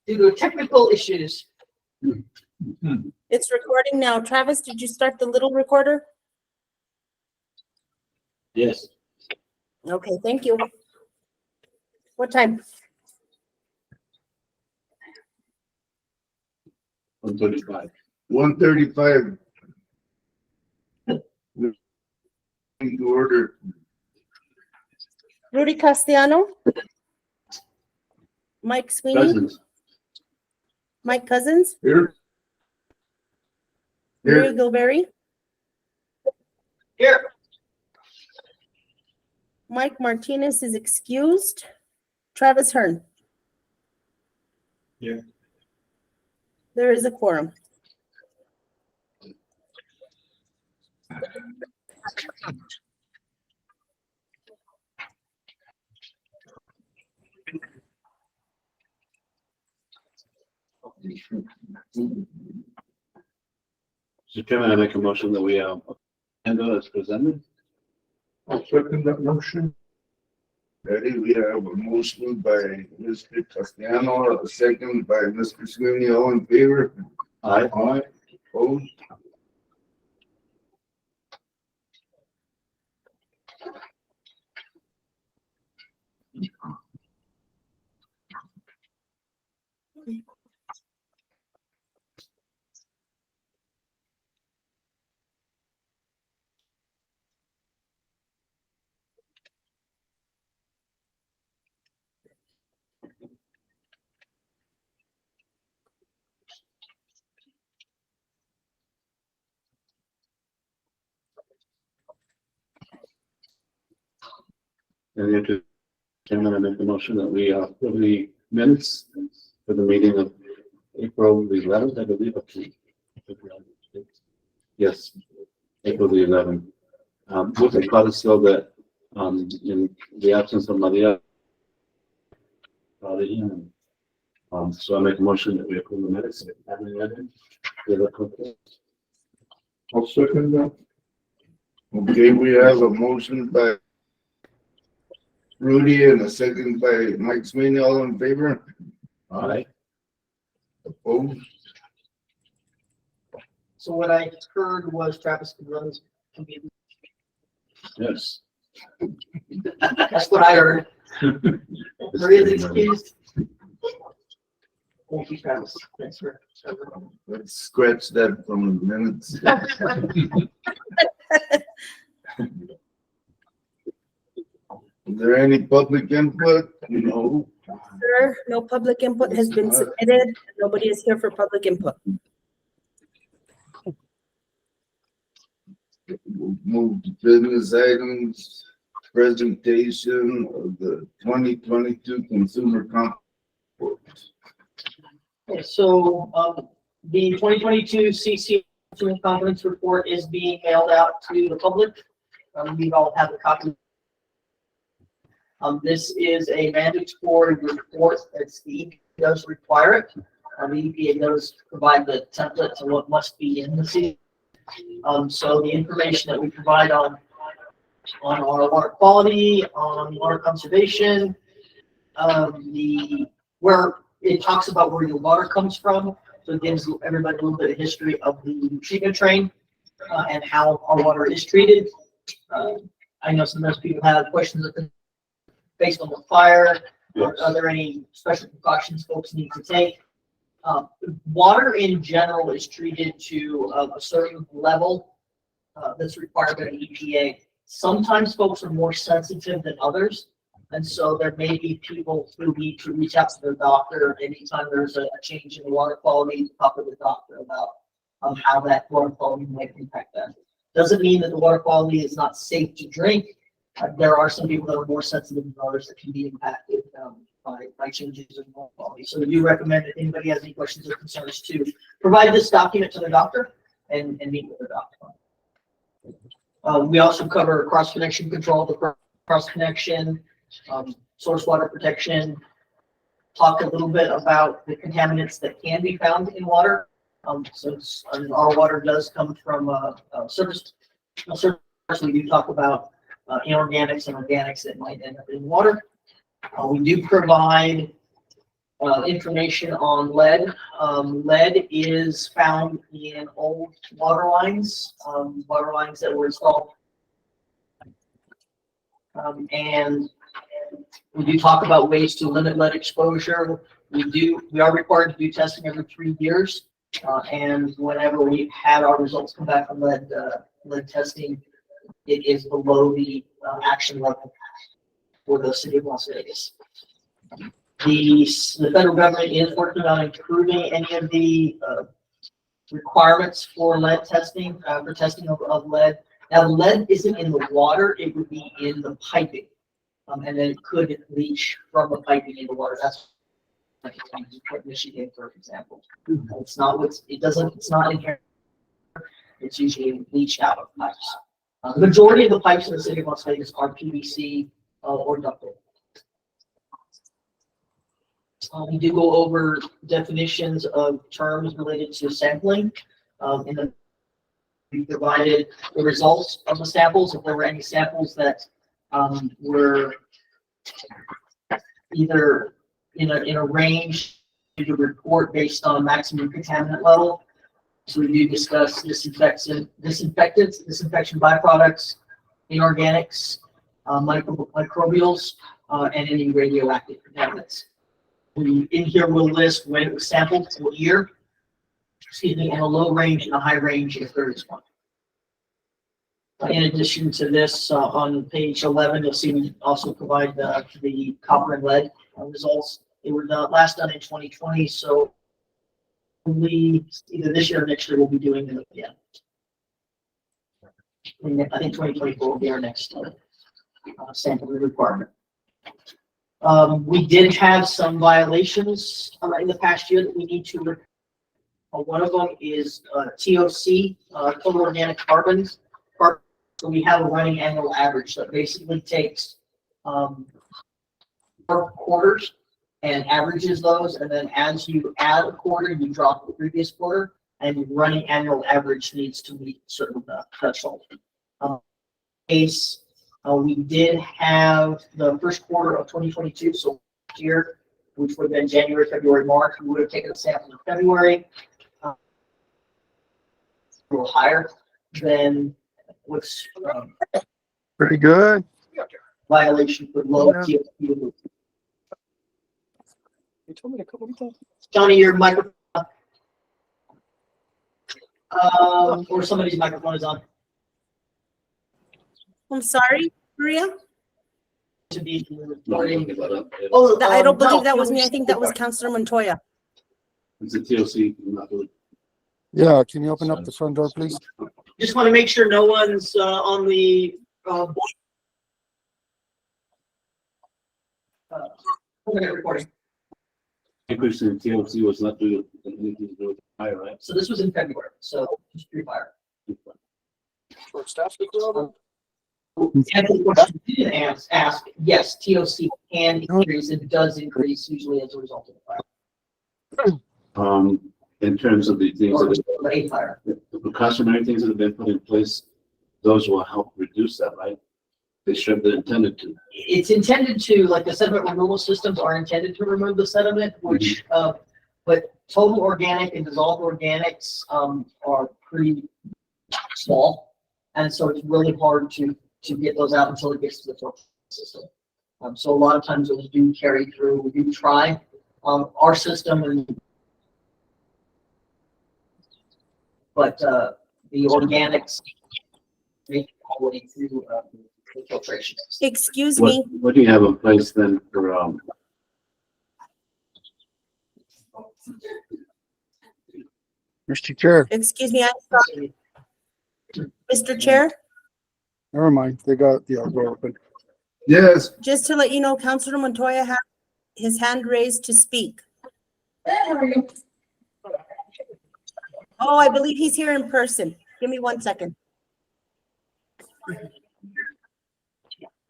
due to technical issues. It's recording now. Travis, did you start the little recorder? Yes. Okay, thank you. What time? 135. 1:35. To order. Rudy Castellano? Mike Sweeney? Cousins. Mike Cousins? Here. Mary Here. Gilberry? Here, Mike Martinez is excused. Travis Hearn? Here. There is a quorum. Mr. Chairman, I make a motion that we handle as presented. I'll second that motion. Ready, we have a motion by Mr. Castellano, a second by Mr. Sweeney, all in favor? Aye. Aye. Opposed? And the Chairman, I make a motion that we approve the minutes for the meeting of April the 11th, I believe. Yes, April the 11th. With the codicil that in the absence of Maria. So I make a motion that we approve the minutes. I'll second that. Okay, we have a motion by Rudy and a second by Mike Sweeney, all in favor? Aye. Opposed? so what I heard was Travis could run his computer. Yes. That's what I heard. Maria's excused. Thank you, Travis. Thanks for. Let's scratch that from the minutes. Is there any public input? No. Sir, no public input has been submitted. Nobody is here for public input. We'll move to business items, presentation of the 2022 Consumer Report. Okay, so, the 2022 CC Conference Report is being mailed out to the public. We all have a copy. This is a mandatory report. It's the EPA does require it. The EPA does provide the template to what must be in the CC. So the information that we provide on our water quality, on water conservation, where it talks about where your water comes from. So it gives everybody a little bit of history of the treatment train and how our water is treated. I know sometimes people have questions based on the fire. Yes. Are there any special precautions folks need to take? Water in general is treated to a certain level that's required by the EPA. Sometimes folks are more sensitive than others. And so there may be people who need to reach out to their doctor anytime there's a change in the water quality, to talk to the doctor about how that water quality might impact them. Doesn't mean that the water quality is not safe to drink. There are some people that are more sensitive than others that can be impacted by changes in water quality. So we do recommend that anybody has any questions or concerns to provide this document to their doctor and meet with their doctor. We also cover cross connection control, the cross connection, source water protection, talk a little bit about the contaminants that can be found in water. Since our water does come from surface, we do talk about inorganics and organics that might end up in water. We do provide information on lead. Lead is found in old water lines that were installed. And we do talk about ways to limit lead exposure. We are required to do testing every 3 years. And whenever we've had our results come back from lead testing, it is below the action level for the city of Las Vegas. The federal government is working on improving any of the requirements for lead testing, for testing of lead. Now, lead isn't in the water, it would be in the piping. And then it could leach from the piping into water. That's like Michigan, for example. It's not inherent. It's usually leached out of pipes. The majority of the pipes in the city of Las Vegas are PVC or ductile. We do go over definitions of terms related to sampling. We provided the results of the samples. If there were any samples that were either in a range to report based on maximum contaminant level. So we do discuss disinfectants, disinfection byproducts, inorganics, microbials, and any radioactive contaminants. In here we'll list when it was sampled, what year, and a low range and a high range if there is one. In addition to this, on page 11, you'll see we also provide the copper and lead results. They were last done in 2020, so either this year or next year we'll be doing them again. I think 2024 will be our next sampling requirement. We did have some violations in the past year that we need to. One of them is TOC, total organic carbon. So we have a running annual average that basically takes 4 quarters and averages those, and then as you add a quarter, you drop the previous quarter, and your running annual average needs to meet certain threshold. We did have the first quarter of 2022, so last year, which would have been January, February, March. We would have taken a sample in February, a little higher than what's Pretty good. violation for low Yeah. TOC removal. You told me to come with that. Johnny, your microphone. Or somebody's microphone is on. I'm sorry, Maria. To be No, recording. oh, I don't believe no, that was no, me. I think that was Councilor Montoya. it's a TOC. Not really. Yeah, can you open up the front door, please? Just want to make sure no one's on the recording. Increase in TOC was not due to anything to do with the fire, right? So this was in February, so just pre-fire. And the question you didn't ask, yes, TOC can increase, it does increase usually as a result of the fire. In terms of the things Or that the fire. the precautionary things that have been put in place, those will help reduce that, right? They should be intended to. It's intended to, like the sediment removal systems are intended to remove the sediment, which, but total organic and dissolved organics are pretty small. And so it's really hard to get those out until it gets to the filtration system. So a lot of times those do carry through. We do try our system, but the organics make it all the way through the filtration system. Excuse me. What do you have in place then for, Mr. Chair, Excuse me. I'm sorry. Mr. Chair, never mind. They got the door open. Yes, just to let you know, Councilor Montoya has his hand raised to speak. Oh, I believe he's here in person. Give me 1 second.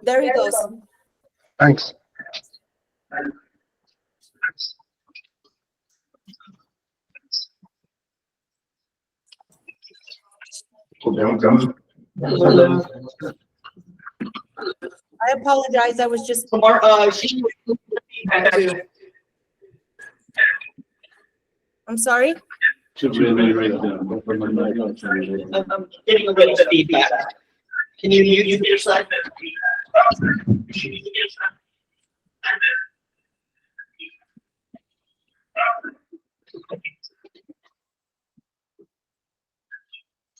There he goes. Thanks. I apologize. I was just, She had to I'm sorry? Should we reiterate that? I'm getting a little feedback. Can you mute your side?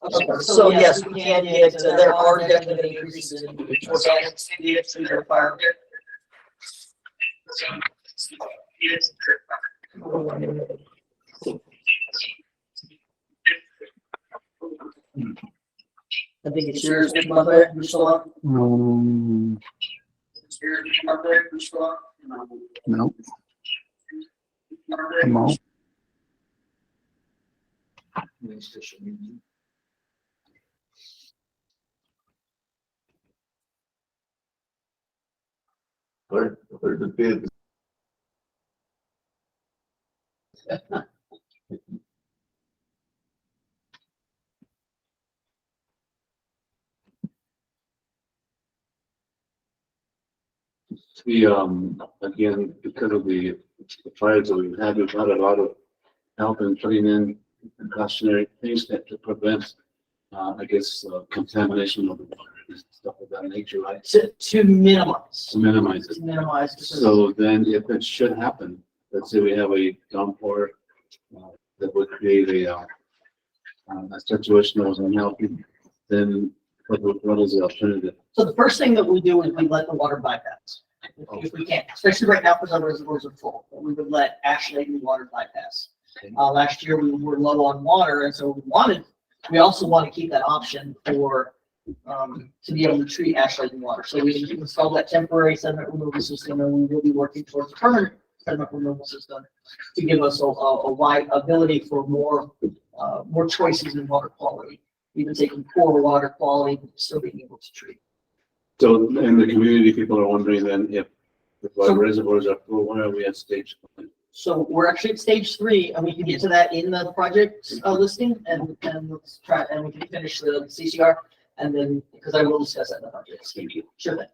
Okay, so yes, we can get, there are definitely increases in organic units in their fire. I think it's yours, Mr. Mother, you're still on? It's yours, Mr. Mother, you're still on? No. Come on. Where the bid? We, again, because of the fires that we've had a lot of help in putting in precautionary things to prevent, contamination of the water and stuff of that nature, right? To minimize. To minimize it. To minimize. So then if it should happen, let's say we have a downpour, that would create a situation that was unhealthy, then what is the alternative? So the first thing that we do is we let the water bypass. If we can, especially right now because our reservoirs are full, but we would let ash laden water bypass. Okay. Last year we were low on water, and so we also want to keep that option for, to be able to treat ash laden water. So we can install that temporary sediment removal system, and we will be working towards a permanent sediment removal system to give us a wide ability for more choices in water quality, even taking poor water quality, but still being able to treat. So, and the community people are wondering then if our reservoirs are full, why are we at stage one? So we're actually at stage 3, and we can get to that in the project listing, and let's try, and we can finish the CCR, and then, because I will discuss that in the project. Sure thing.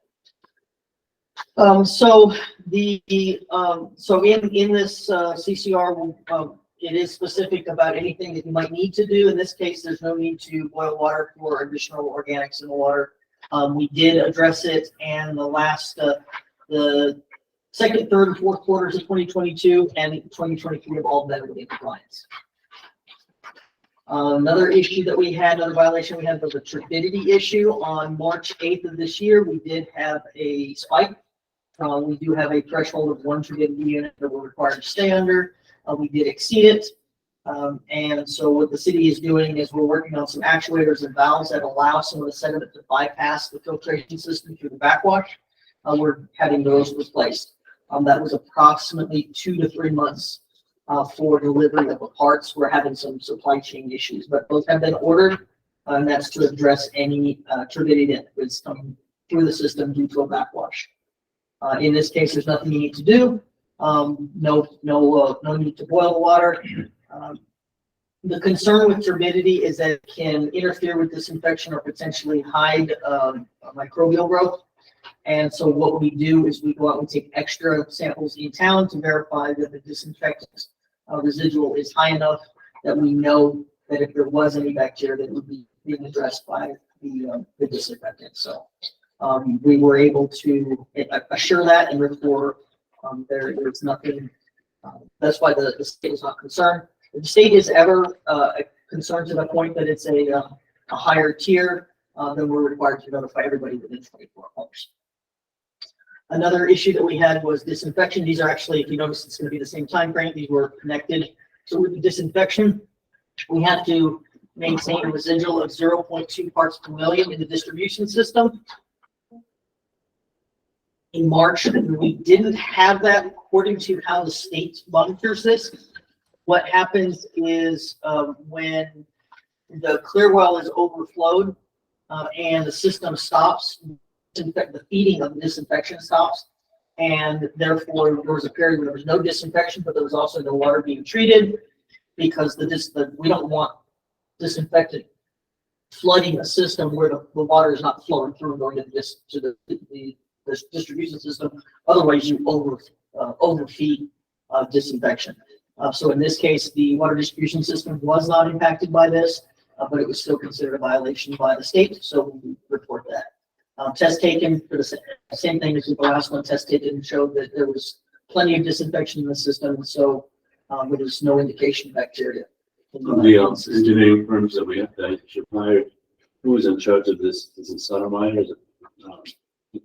So in this CCR, it is specific about anything that you might need to do. In this case, there's no need to boil water for additional organics in the water. We did address it, and the second, third, and fourth quarters of 2022 and 2023 have all been within compliance. Another issue that we had, another violation we had was a turbidity issue. On March 8th of this year, we did have a spike. We do have a threshold of 1 turbidity unit that we're required to stay under. We did exceed it. And so what the city is doing is we're working on some actuators and valves that allow some of the sediment to bypass the filtration system through the backwash. We're having those replaced. That was approximately 2 to 3 months for delivery of the parts. We're having some supply chain issues, but those have been ordered, and that's to address any turbidity that's coming through the system due to a backwash. In this case, there's nothing you need to do. No need to boil the water. The concern with turbidity is that it can interfere with disinfection or potentially hide microbial growth. And so what we do is we go out and take extra samples in town to verify that the disinfectant residual is high enough that we know that if there was any bacteria, that would be being addressed by the disinfectant. So we were able to assure that, and therefore there's nothing. That's why the state is not concerned. If the state is ever concerned to the point that it's a higher tier, then we're required to notify everybody within 24 hours. Another issue that we had was disinfection. These are actually, if you notice, it's going to be the same time frame. These were connected. So with the disinfection, we have to maintain a residual of 0.2 parts per million in the distribution system. In March, we didn't have that according to how the state monitors this. What happens is when the clear well is overflowed and the system stops, the feeding of the disinfection stops, and therefore there was a period where there was no disinfection, but there was also no water being treated because we don't want disinfectant flooding a system where the water is not flowing through and going to the distribution system. Otherwise, you overfeed disinfection. So in this case, the water distribution system was not impacted by this, but it was still considered a violation by the state, so we report that. Test taken for the same thing as the last one, test taken showed that there was plenty of disinfection in the system, so there was no indication of bacteria. The engineering firms that we have that should hire, who was in charge of this? Is it Sotomayor? Is it,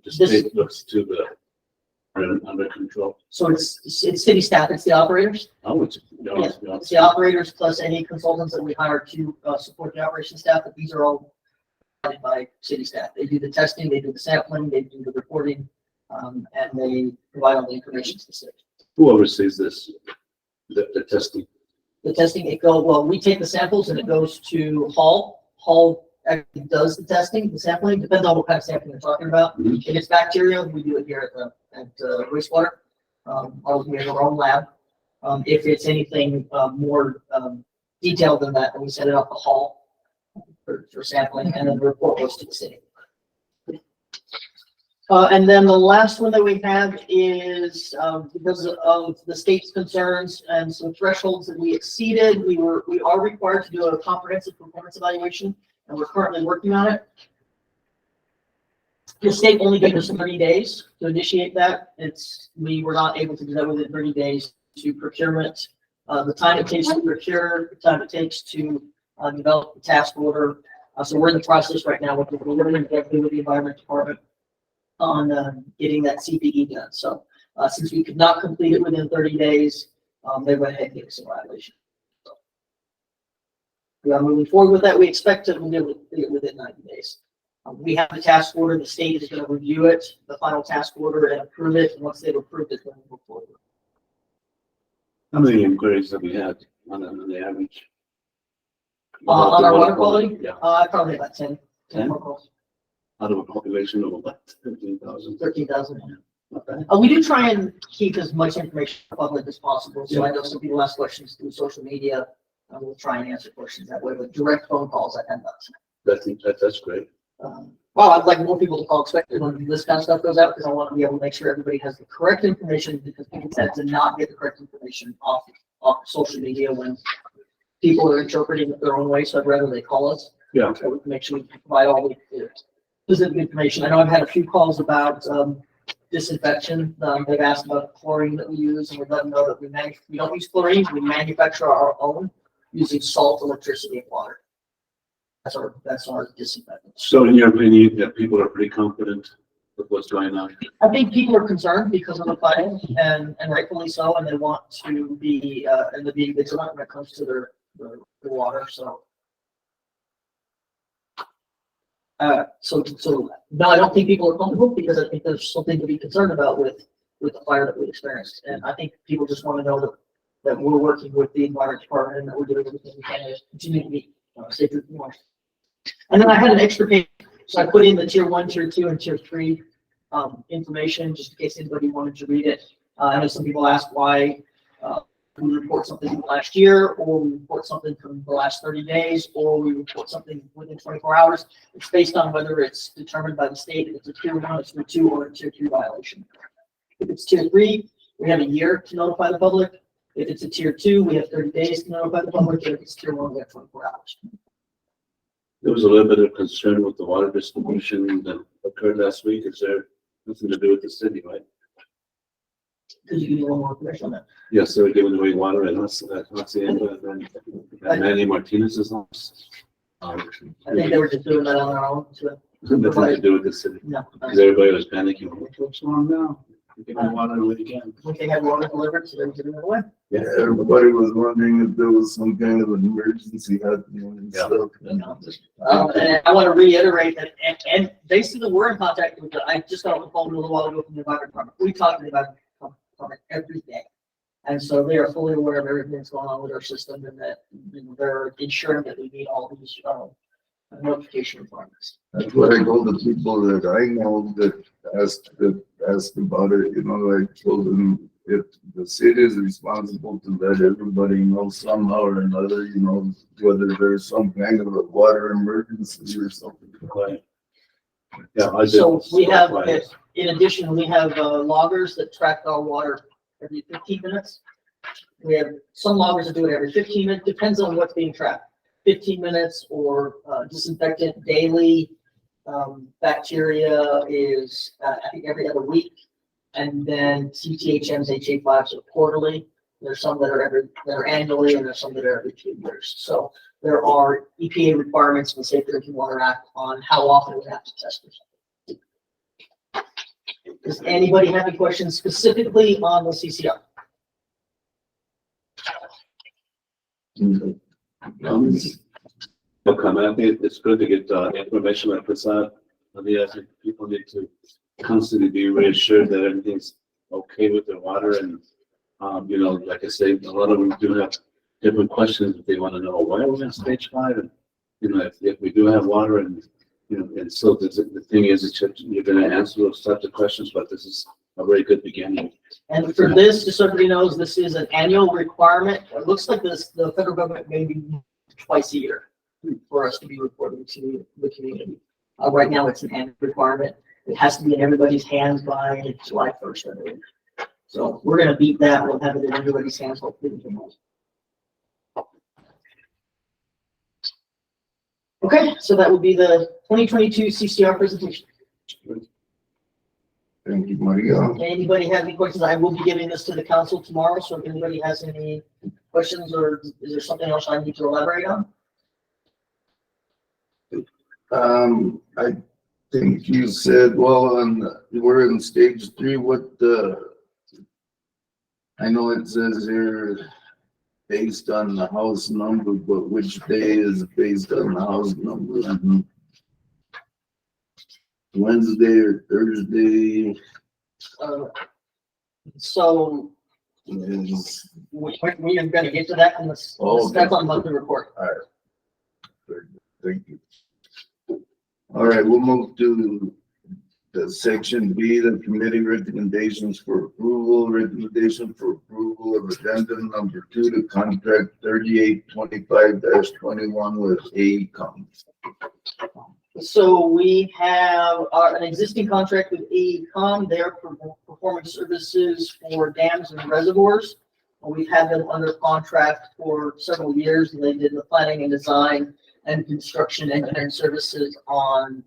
the state looks to the, under control? So it's city staff, it's the operators. Oh, it's, Yeah, it's the operators plus any consultants that we hire to support the operation staff, but these are all provided by city staff. They do the testing, they do the sampling, they do the reporting, and they provide all the information to the city. Who oversees this, the testing? The testing, well, we take the samples and it goes to Hall. Hall actually does the testing, the sampling, depends on what kind of sampling you're talking about. Mhm. If it's bacteria, we do it here at wastewater. Or we have our own lab. If it's anything more detailed than that, then we send it up to Hall for sampling, and then the report goes to the city. And then the last one that we have is because of the state's concerns and some thresholds that we exceeded, we are required to do a comprehensive performance evaluation, and we're currently working on it. The state only gave us 30 days to initiate that. We were not able to do that within 30 days to procurement. The time it takes to procure, the time it takes to develop the task order. So we're in the process right now with the Environment Department on getting that CPE done. So since we could not complete it within 30 days, they went ahead and gave us a violation. So we are moving forward with that. We expect to do it within 90 days. We have the task order. The state is going to review it, the final task order, and approve it. And once they've approved it, then we'll move forward. How many inquiries have we had on the average? On our water quality? Yeah, Probably about 10. 10? More calls. out of a population of about 13,000. 13,000. Okay. We do try and keep as much information public as possible. So I know some people ask questions through social media. We'll try and answer questions that way, but direct phone calls, I have not. That's great. Well, I'd like more people to call, especially when this kind of stuff goes out, because I want to be able to make sure everybody has the correct information, because people tend to not get the correct information off social media when people are interpreting it their own way. So I'd rather they call us. Yeah. So we can make sure we can provide all the specific information. I know I've had a few calls about disinfection. They've asked about the chlorine that we use, and we let them know that we don't use chlorine. We manufacture our own using salt, electricity, and water. That's our disinfectant. So in your opinion, that people are pretty confident with what's going on? I think people are concerned because of the fire, and rightfully so, and they want to be vigilant when it comes to their water. So no, I don't think people are comfortable, because I think there's something to be concerned about with the fire that we experienced, and I think people just want to know that we're working with the Environment Department and that we're doing everything we can to continue to be safe and warm. And then I had an extra page, so I put in the tier 1, tier 2, and tier 3 information, just in case anybody wanted to read it. I know some people ask why we report something from last year, or we report something from the last 30 days, or we report something within 24 hours. It's based on whether it's determined by the state if it's a tier 1, a tier 2, or a tier 3 violation. If it's tier 3, we have a year to notify the public. If it's a tier 2, we have 30 days to notify the public. If it's tier 1, we have 24 hours. There was a little bit of concern with the water distribution that occurred last week. Is there nothing to do with the city, right? Could you give me a little more information on that? Yes, they were giving away water at Hacienda and then Manny Martinez's house. I think they were just doing that on their own. Nothing to do with the city. No. Because everybody was panicking. What's going on now? We're giving water away again. I think they had water delivered, so they were giving it away. Yeah. Everybody was wondering if there was some kind of an emergency happening and Yeah. stuff. And I want to reiterate that, and basically we're in contact with I just got on the phone a little while ago from the Environment Department. We talk to the Environment Department every day. And so they are fully aware of everything that's going on with our system, and that they're ensuring that we meet all these notification requirements. That's what I told the people that I know that asked about it, I told them if the city is responsible to let everybody know somehow or another, whether there's some kind of a water emergency or something. Right. Yeah, I did. So we have, in addition, we have loggers that track our water every 15 minutes. We have some loggers that do it every 15 minutes, depends on what's being tracked. 15 minutes or disinfectant daily. Bacteria is, I think, every other week. And then CTHMs, HA5s are quarterly. There's some that are annually, and there's some that are every 2 years. So there are EPA requirements in the Safe Drinking Water Act on how often we have to test this. Does anybody have any questions specifically on the CCR? Okay, I think it's good to get information like this out. I mean, I think people need to constantly be reassured that everything's okay with their water. And, you know, like I say, a lot of them do have different questions that they want to know. Why are we on stage 5? And, you know, if we do have water and, you know, and so the thing is, it's just, you're going to answer those types of questions, but this is a very good beginning. And for this, just so everybody knows, this is an annual requirement. It looks like the federal government may be twice a year for us to be reporting to the community. Right now, it's an annual requirement. It has to be in everybody's hands by July 1st, I believe. So we're going to beat that. We'll have it in everybody's hands hopefully tomorrow. Okay, so that would be the 2022 CCR presentation. Thank you, Maria. Anybody have any questions? I will be giving this to the council tomorrow, so if anybody has any questions or is there something else I need to elaborate on? I think you said, well, we're in stage 3. I know it says here based on the house number, but which day is based on the house number? Wednesday or Thursday? So Is, we are going to get to that in this. Okay. That's on monthly report. all right. Thank you. All right, we'll move to the section B, the committee recommendations for approval. Recommendation for approval of addendum number 2 to contract 3825-21 with AECOM. So we have an existing contract with AECOM. They're performing services for dams and reservoirs. We've had them under contract for several years, and they did the planning and design and construction engineering services on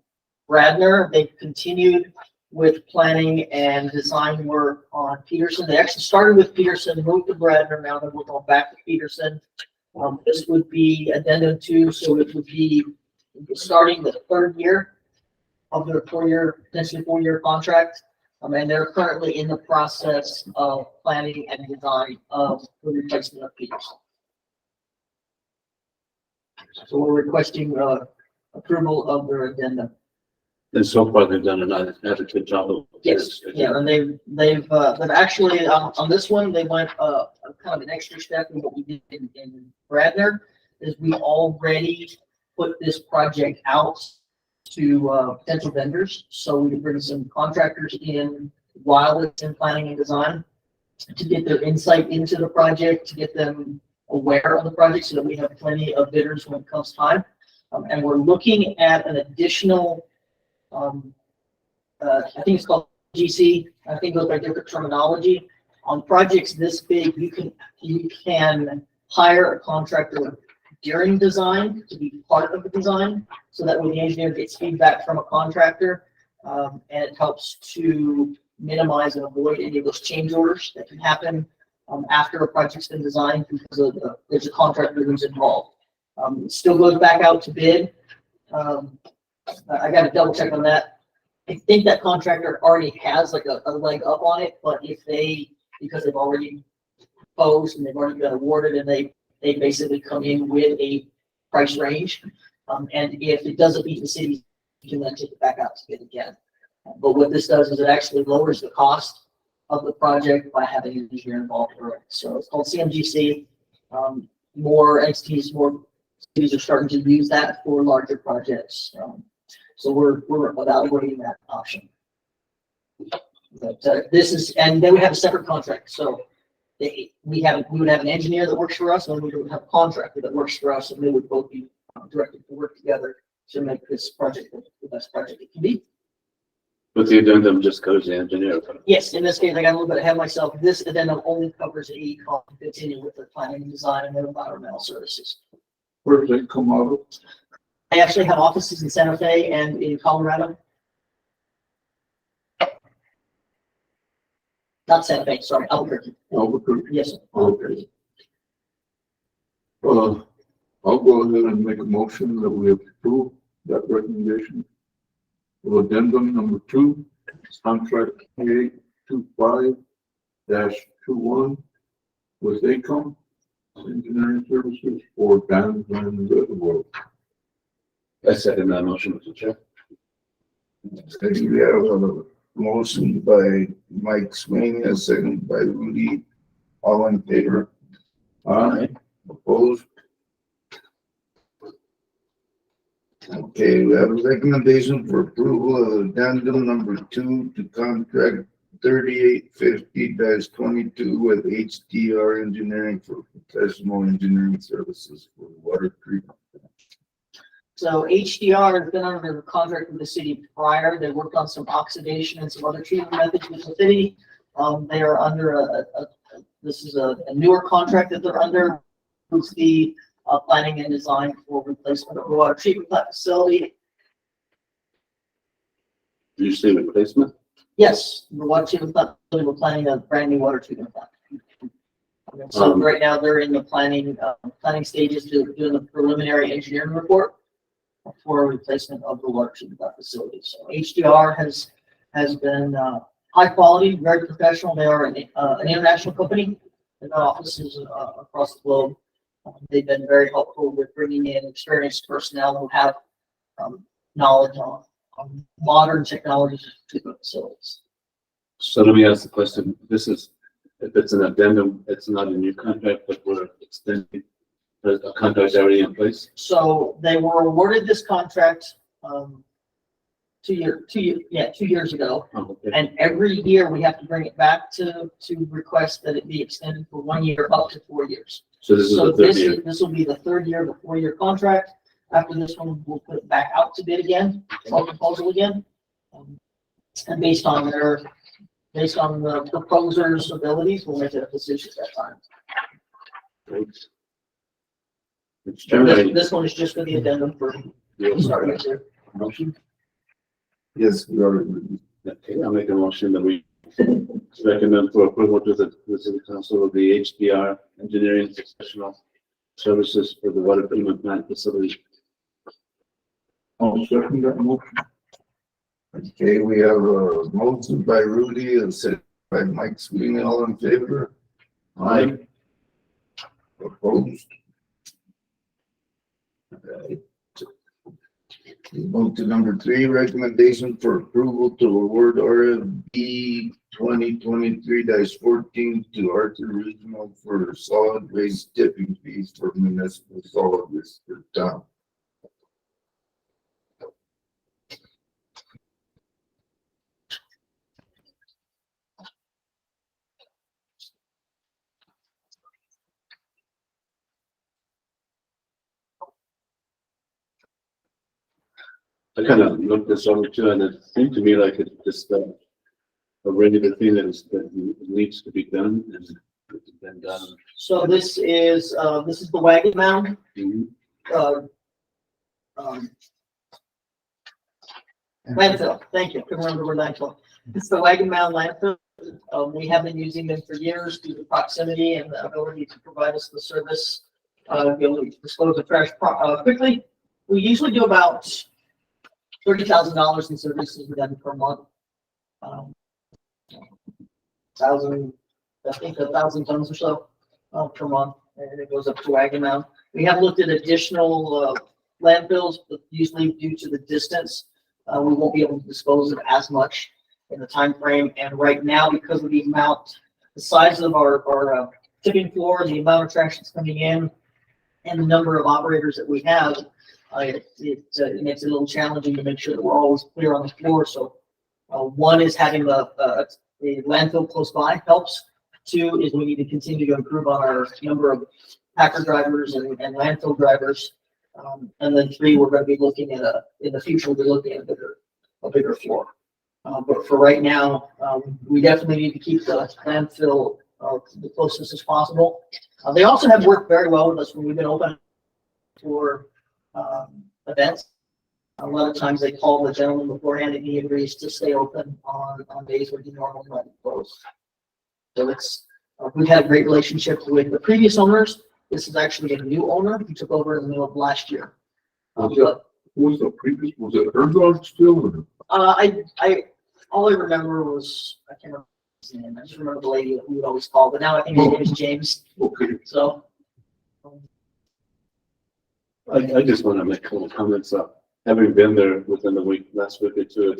Radnor. They've continued with planning and design work on Peterson. They actually started with Peterson, moved to Radnor, now they're going back to Peterson. This would be addendum 2, so it would be starting the 3rd year of their 4-year, potentially 4-year contract. And they're currently in the process of planning and design of the replacement of Peterson. So we're requesting approval of their addendum. And so far, they've done a good job of. Yes, yeah, and they've actually, on this one, they went kind of an extra step in what we did in Radnor, is we already put this project out to potential vendors. So we can bring some contractors in while it's in planning and design to get their insight into the project, to get them aware of the project so that we have plenty of bidders when it comes time. And we're looking at an additional, I think it's called GC. I think it goes by different terminology. On projects this big, you can hire a contractor during design to be part of the design, so that when the engineer gets feedback from a contractor, and it helps to minimize and avoid any of those change orders that can happen after a project's been designed because of there's a contractor who's involved. It still goes back out to bid. I got to double check on that. I think that contractor already has like a leg up on it, but if because they've already proposed and they've already been awarded and they basically come in with a price range. And if it doesn't meet the city, you can then take it back out to bid again. But what this does is it actually lowers the cost of the project by having an engineer involved. So it's called CMGC. More entities, more cities are starting to use that for larger projects. So we're evaluating that option. But this is, and then we have a separate contract. So we would have an engineer that works for us, and we would have a contractor that works for us, and they would both be directed to work together to make this project the best project it can be. But the addendum just covers the engineer. Yes, in this case, I got a little bit ahead of myself. This addendum only covers AECom to continue with the planning and design and their environmental services. Where did they come out of? I actually have offices in Santa Fe and in Colorado. Not Santa Fe, sorry, Albuquerque. Albuquerque? Yes, sir. Okay. I'll go ahead and make a motion that we approve that recommendation. For addendum number 2, contract 2825-21 with AECom Engineering Services for dams and reservoir. I second that motion, Mr. Chair. Okay, we have a motion by Mike Swing, a second by Rudy. All in favor? Aye. Opposed? Okay, we have a recommendation for approval of addendum number 2 to contract 3850-22 with HDR Engineering for professional engineering services for water treatment. So HDR has been under contract with the city prior. They worked on some oxidation and some other treatment methods with the city. They are under this is a newer contract that they're under. It's the planning and design for replacement of the water treatment plant facility. Did you say replacement? Yes, the water treatment plant facility, we're planning a brand new water treatment plant. So right now they're in the planning stages to doing the preliminary engineering report for replacement of the water treatment plant facility. So HDR has been high quality, very professional. They are an international company. They've got offices across the globe. They've been very helpful with bringing in experienced personnel who have knowledge on modern technologies to the facilities. So let me ask the question. This is, if it's an addendum, it's not a new contract, but we're extending a contract already in place. So they were awarded this contract 2 years ago. Oh, okay. And every year we have to bring it back to request that it be extended for 1 year up to 4 years. So this is So the third year. this will be the third year of the 4-year contract. After this one, we'll put it back out to bid again, or proposal again. And based on the proposer's abilities, we'll make a decision at that time. Mr. Chairman, This one is just for the addendum for starting right there. motion. Yes, we already. Okay, I'll make a motion that we recommend for approval to the city council of the HDR Engineering Professional Services for the water treatment plant facility. I'll second that motion. Okay, we have a motion by Rudy and second by Mike Sweeney. All in favor? Aye. Opposed? Okay. We move to number 3, recommendation for approval to award RFP 2023-14 to Arthur Regional for solid waste tipping fees for municipal solid waste for town. I kind of looked this over too, and it seemed to me like it's just a regular thing that needs to be done, and it's been done. So this is the wagon mound. Mhm. Landfill, thank you, couldn't remember where landfill. It's the wagon mound landfill. We have been using them for years due to proximity and the ability to provide us the service, be able to dispose of trash quickly. We usually do about $30,000 in services with them per month. 1,000 tons or so per month, and it goes up to wagon mound. We have looked at additional landfills, but usually due to the distance, we won't be able to dispose of as much in the time frame. And right now, because of the size of our tipping floor, the amount of trash that's coming in, and the number of operators that we have, it makes it a little challenging to make sure that we're always clear on the floor. So one is having the landfill close by helps. 2 is we need to continue to improve on our number of packer drivers and landfill drivers. And then 3, we're going to be looking at in the future, we'll be looking at a bigger floor. But for right now, we definitely need to keep the landfill the closest as possible. They also have worked very well with us when we've been open for events. A lot of times they call the gentleman beforehand and he agrees to stay open on days when he normally might be closed. So it's, we've had a great relationship with the previous owners. This is actually a new owner who took over in the middle of last year. Was the previous, was it Herzog still? Or? All I remember was, I can't remember his name. I just remember the lady who would always call, but now I think his name is James. Okay. So. I just want to make a couple comments. Having been there within the week, last week or two,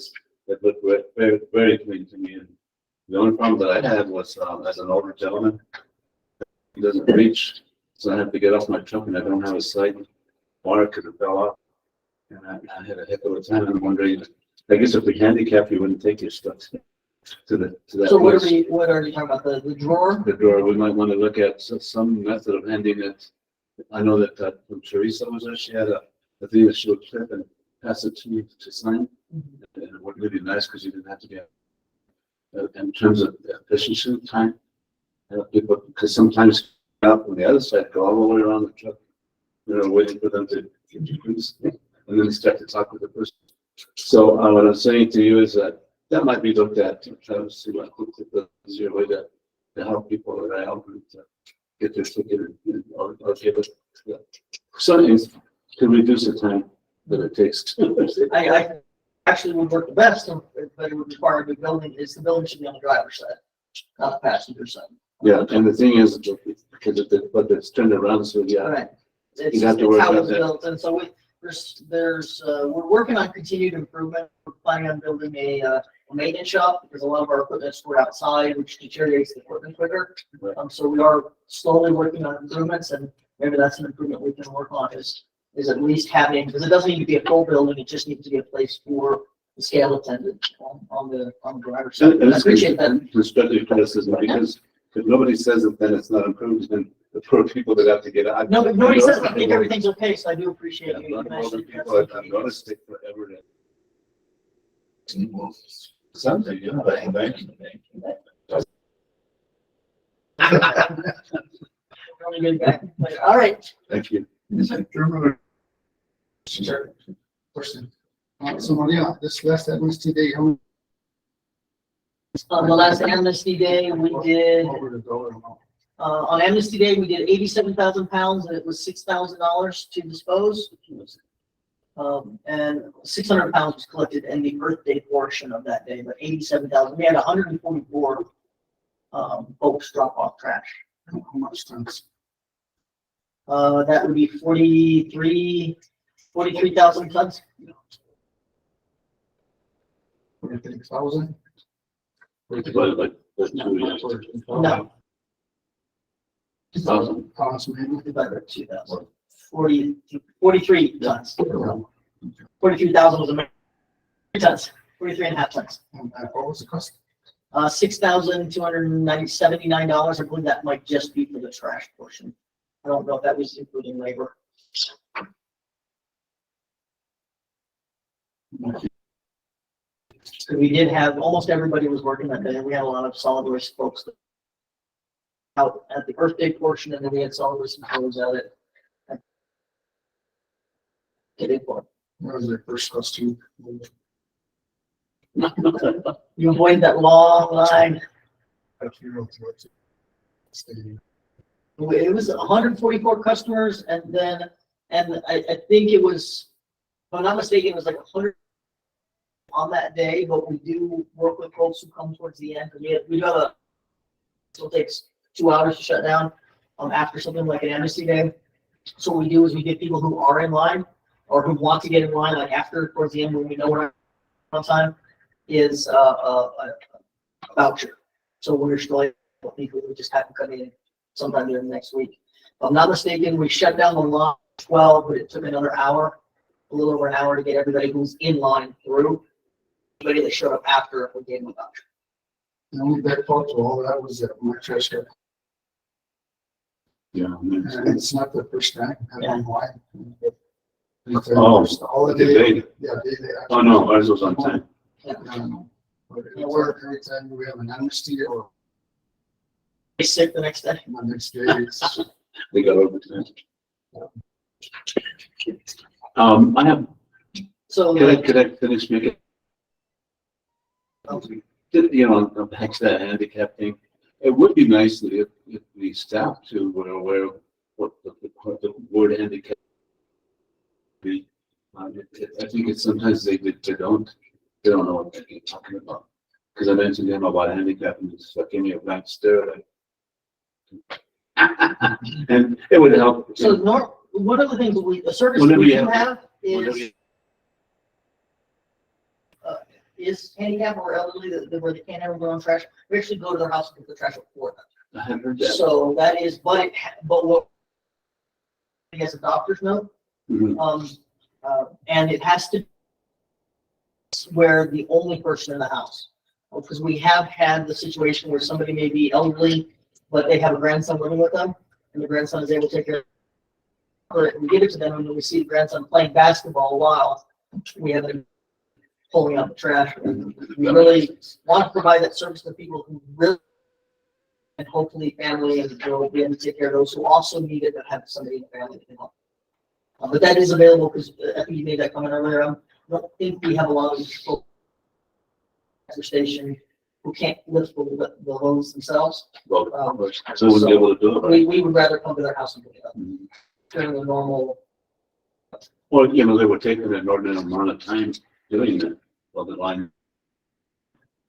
it looked very, very clean to me. And the only problem that I had was, as an older gentleman, he doesn't reach, so I have to get off my truck and I don't have a sight bar because it fell off. And I had a heck of a time. I'm wondering, I guess if we handicap, you wouldn't take your stuff to that. So what place. what are you talking about? The drawer? The drawer, we might want to look at some method of handing it. I know that when Teresa was there, she had a thing that she would clip and pass it to you to sign. And it would really be nice because you didn't have to get, in terms of efficiency of time. People, because sometimes out on the other side, go all the way around the truck, waiting for them to introduce, and then start to talk with the person. So what I'm saying to you is that might be looked at to try to see what the easier way to help people that I help them to get their ticket or give it something to reduce the time that it takes to. I actually would work the best, but it would require a good building, the building should be on the driver's side, not the passenger side. Yeah, and the thing is, because but it's turned around, so All yeah, right. It's You have to worry how about it's that. built, and so we're working on continued improvement. We're planning on building a maintenance shop because a lot of our equipment is stored outside, which deteriorates the equipment quicker. Right. So we are slowly working on improvements, and maybe that's an improvement we can work on is at least having, because it doesn't need to be a full building, it just needs to be a place for the scale attendant on the driver's side. And I appreciate that. constructive criticism, because if nobody says it, then it's not improved, then the poor people that have to get out. No, but nobody says I think everything's okay, so I do appreciate Yeah, you. not all the mentioning people that. I've noticed take forever to. Something, you know, thank you. Really good guy. All right. Thank you. Sure. Person. So Maria, this last amnesty day, how many? On the last amnesty day, we did, Over the dollar amount. on amnesty day, we did 87,000 pounds and it was $6,000 to dispose. And 600 pounds was collected in the Earth Day portion of that day, but 87,000, we had 144 folks drop off trash. How much times? That would be 43,000 tons. 43,000? Like, that's 2 years. No. 2,000. Pounds maybe? Divided by 2,000. 43 tons. 43,000 was a tons, 43 and a half tons. And what was the cost? $6,279. I believe that might just be for the trash portion. I don't know if that was including labor. So we did have, almost everybody was working that day. We had a lot of solid waste folks out at the Earth Day portion, and then we had solid waste employees out at Getting for. What was their first costume? You avoid that long line. It was 144 customers, and then, I think it was, if I'm not mistaken, it was like 100 on that day, but we do work with folks who come towards the end. We have it still takes 2 hours to shut down, after something like an amnesty day. So what we do is we get people who are in line or who want to get in line, like after, towards the end, when we know we're on time, is a voucher. So we're still able to people who just haven't come in sometime during the next week. If I'm not mistaken, we shut down the line at 12, but it took another hour, a little over an hour to get everybody who's in line through. Anybody that showed up after, we gave them a voucher. The only bad part to all that was that my trash got, Yeah. and it's not the first time, I don't know why. Oh, All the the day, day. yeah, they Oh, no, ours was on time. I don't know. Every time we have an amnesty or Be sick the next day. my next day, it's They got overtime. I have, So, could I finish making? You know, back to that handicap thing, it would be nice if the staff too were aware of what the word handicap be. I think it's sometimes they don't know what they're talking about. Because I mentioned to him about handicap and it's like, give me a blank stare. Like, and it would help. so one of the things the service Whenever we you do have- have whenever is, you- is handicap or elderly where they can't have their own trash. We actually go to their house and get the trash up for them. I have heard that. So that is, but what, I guess a doctor's note, Mhm. and it has to where the only person in the house. Because we have had the situation where somebody may be elderly, but they have a grandson living with them, and the grandson is able to take care of it. We give it to them, and when we see the grandson playing basketball while we have them pulling out the trash. We really want to provide that service to people who really, and hopefully family and will be able to take care of those who also need it, that have somebody in the family that can help. But that is available because I think you made that comment earlier. I don't think we have a lot of people at the station who can't lift the loads themselves. Well, so we'll be able to do it, right? We would rather come to their house and pick it up Mhm. during the normal. Well, you know, they were taking an inordinate amount of time doing that, well, the line.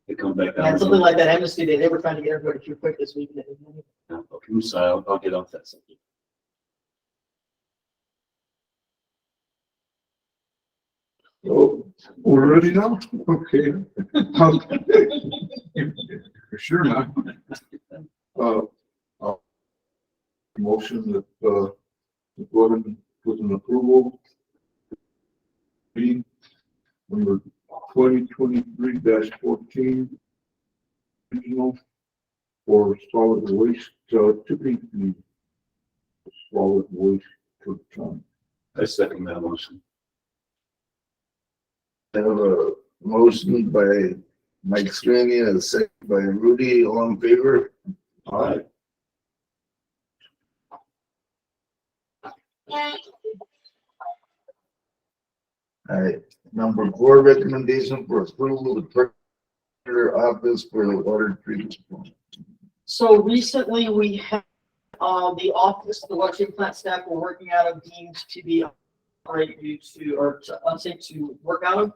They come back And out. something like that amnesty day, they were trying to get everybody through quick this week. Okay, I'm sorry, I'll get off that subject. Oh, we're ready now? Okay. For sure not. Motion that, to go ahead and with an approval. Meeting number 2023-14. Regional for solid waste, tipping fee. Solid waste per ton. I second that motion. I have a motion by Mike Sweeney and a second by Rudy, all in favor? Aye. Alright, number 4, recommendation for approval of the treasurer office for the water treatment plant. So recently we had, the office, the water treatment plant staff were working out of deemed to be operated due to, or to unsafe to work out of.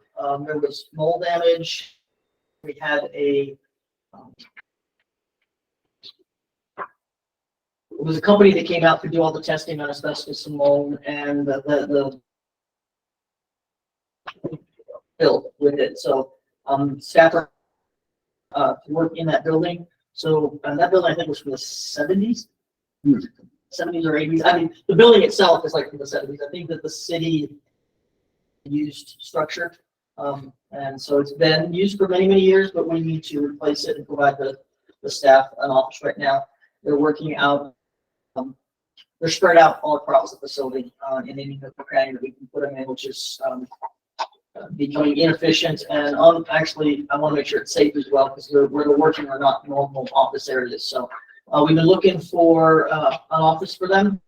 There was mold damage. We had it was a company that came out to do all the testing on asbestos and mold, and the built with it. So, staff are, to work in that building. So, that building, I think, was from the 70s. 70s or 80s. I mean, the building itself is like from the 70s. I think that the city used structure. And so it's been used for many, many years, but we need to replace it and provide the staff an office right now. They're working out, they're spread out all across the facility, in any nook or cranny that we can put them in, which is, becoming inefficient. And actually, I want to make sure it's safe as well, because where they're working are not normal office areas. So we've been looking for an office for them.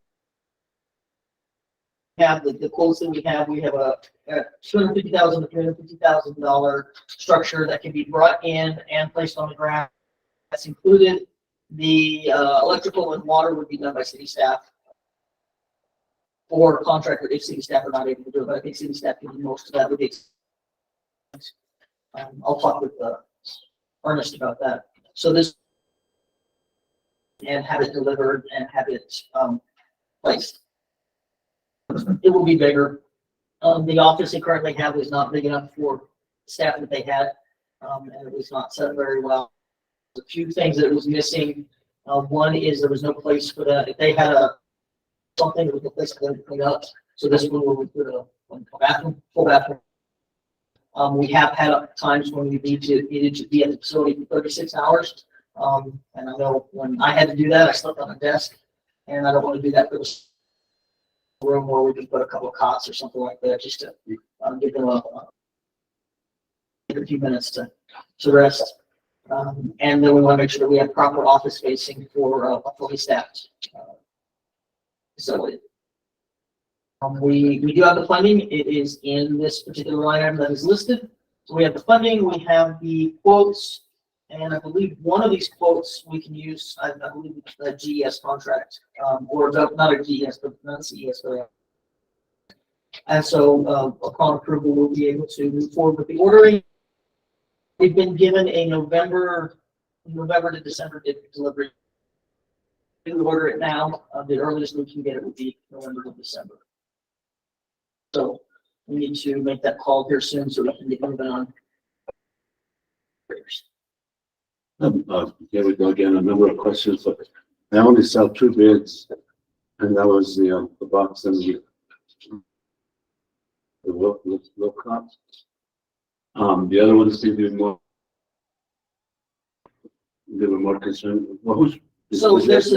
Have the quotes that we have a $250,000 to $350,000 structure that can be brought in and placed on the ground. That's included. The electrical and water would be done by city staff or contractor if city staff are not able to do it. But I think city staff can do most of that with the. I'll talk with Ernest about that. So this and have it delivered and have it placed. It will be bigger. The office they currently have is not big enough for staff that they had, and it was not set up very well. A few things that was missing. One is there was no place for that. If they had something, there was no place for them to clean up. So this one will put a bathroom, full bathroom. We have had times when we needed to be at the facility for 36 hours. And I know when I had to do that, I slept on a desk, and I don't want to do that for the room where we can put a couple of cots or something like that, just to give them a few minutes to rest. And then we want to make sure that we have proper office spacing for a fully staffed facility. We do have the funding. It is in this particular line item that is listed. So we have the funding, we have the quotes, and I believe one of these quotes we can use, I believe it's a GES contract, or not a GES, but not a CES. But and so upon approval, we'll be able to move forward with the ordering. We've been given a November to December delivery. We order it now. The earliest we can get it would be November to December. So we need to make that call here soon so we can get moving on. Here we go again, a number of questions, but I only saw 2 bids, and that was the box and the Wilcott. The other one seemed to be more, they were more concerned. Well, who's? So there's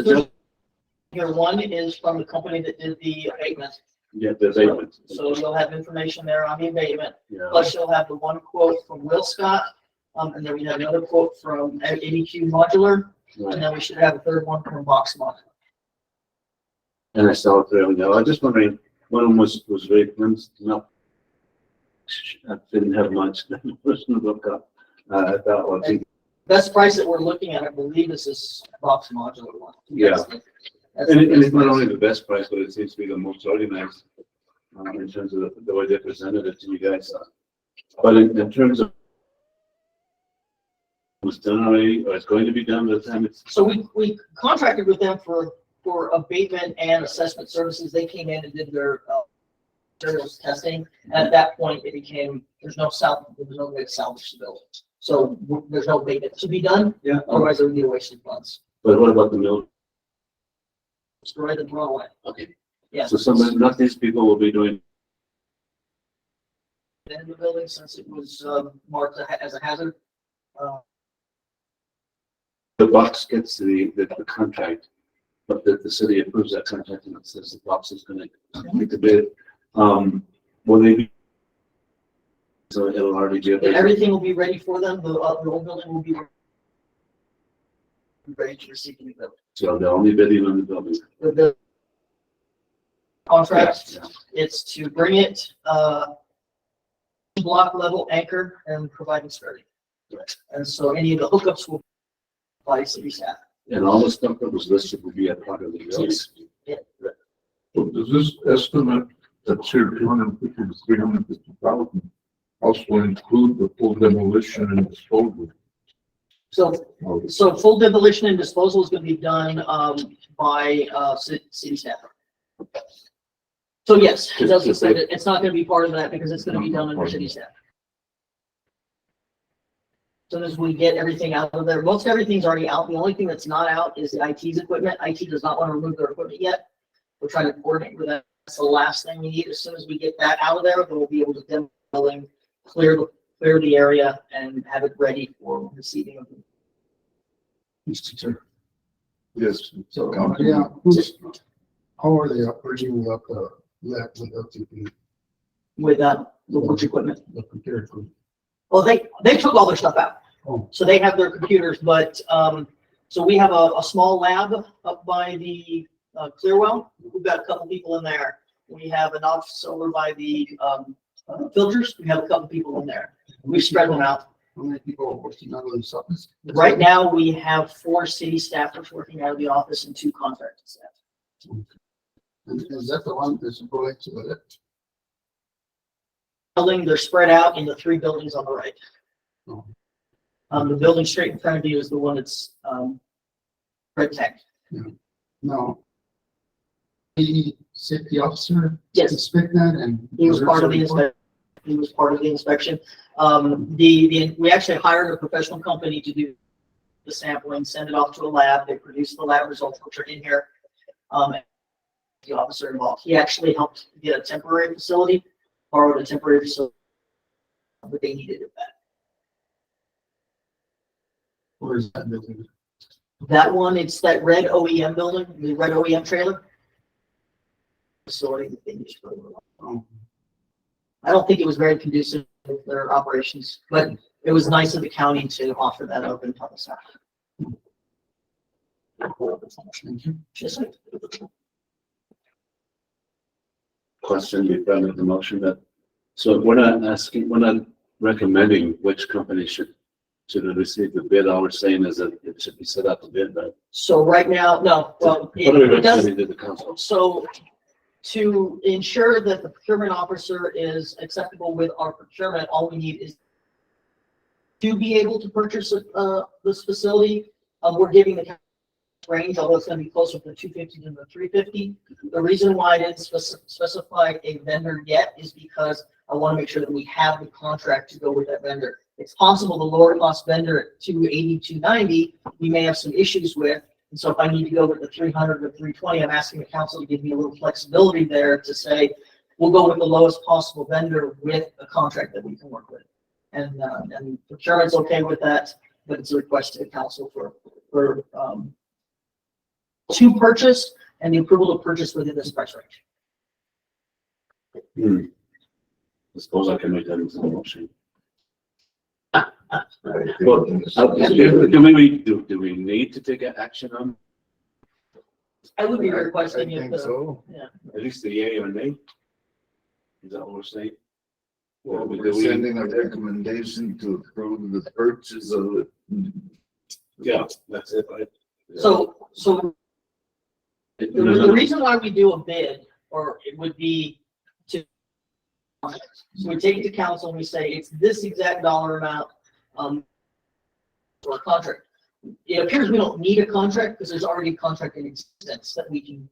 here, one is from the company that did the abatement. Yeah, the abatement. So you'll have information there on the abatement. Yeah. Plus you'll have the one quote from Will Scott. And then we have another quote from ADQ Modular. And Right. then we should have a third one from Box Modular. And I saw it there. I was just wondering, one of them was very close, not, I didn't have much. The person looked up, I thought, well, gee, Best price that we're looking at, I believe, is this Box Modular one. Yeah. That's and the it's best not price. only the best price, but it seems to be the most organized, in terms of the way they presented it to you guys. But in terms of it was done already, or it's going to be done by the time it's. So we contracted with them for abatement and assessment services. They came in and did their materials testing. And at that point, it became, there's no way to salvage the building. So there's no abatement to be done. Yeah. Otherwise, it would be a waste of funds. But what about the mill? Destroy them, run away. Okay. Yeah. So not these people will be doing. In the building since it was marked as a hazard. The box gets the contract, but the city approves that contract and it says the box is gonna make the bid. Will they be? So it'll already be. Everything will be ready for them. The old building will be ready to receive the new building. So they're only bidding on the building. The contract, Yeah. it's to bring it block level anchor and providing skirting. Right. And so any of the hookups will by city staff. And all the stuff that was listed will be a part of the building. Yes. So does this estimate that's here, 250 to 350,000, also include the full demolition and disposal? So full demolition and disposal is going to be done by city staff. So yes, it does say that it's not going to be part of that because it's going to be done under city staff. As soon as we get everything out of there, most everything's already out. The only thing that's not out is the IT's equipment. IT does not want to remove their equipment yet. We're trying to coordinate with them. That's the last thing we need. As soon as we get that out of there, then we'll be able to demo the building, clear the area, and have it ready for receiving of them. Mr. Chair. Yes. So, Councilman. yeah, how are they operating without the lab, without With which equipment? the computer? Well, they took all their stuff out. Oh. So they have their computers, but, so we have a small lab up by the Clearwell. We've got a couple people in there. We have an office over by the filters. We have a couple people in there. We've spread them out. How many people are working out of this office? Right now, we have 4 city staffers working out of the office and 2 contracted staff. And is that the one that's going to the left? Building, they're spread out in the 3 buildings on the right. Oh. The building straight in front of you is the one that's red tag. No. The safety officer? Yes. Inspect that and. He was part of the inspection. He was part of the inspection. We actually hired a professional company to do the sampling, send it off to a lab. They produce the lab results, which are in here. The officer involved. He actually helped get a temporary facility, borrowed a temporary facility, but they needed it back. Where is that building? That one, it's that red OEM building, the red OEM trailer. Facility that they used for the. Oh. I don't think it was very conducive their operations, but it was nice of the county to offer that open public session. Just like- Question before I make the motion that, so we're not recommending which company should receive the bid. All we're saying is that it should be set out to bid, but So right now, no, well, what are we it does, recommending to the council? so to ensure that the procurement officer is acceptable with our procurement, all we need is to be able to purchase, this facility. We're giving the range, although it's gonna be closer to the 250 than the 350. The reason why I didn't specify a vendor yet is because I want to make sure that we have the contract to go with that vendor. It's possible the lower cost vendor at 280, 290, we may have some issues with. And so if I need to go with the 300 or 320, I'm asking the council to give me a little flexibility there to say, we'll go with the lowest possible vendor with a contract that we can work with. And procurement's okay with that, but it's a request to the council to purchase and the approval to purchase within this price range. I suppose I can make that into the motion. I Well, think- do we need to take action on I would be I requesting if think so. at least the yay or nay? Is that what we're saying? Well, we're sending a recommendation to approve the purchase of it. Yeah, that's it, right? So the reason why we do a bid, or it would be to, so we take it to council and we say, it's this exact dollar amount, for a contract. It appears we don't need a contract because there's already a contract in existence that we can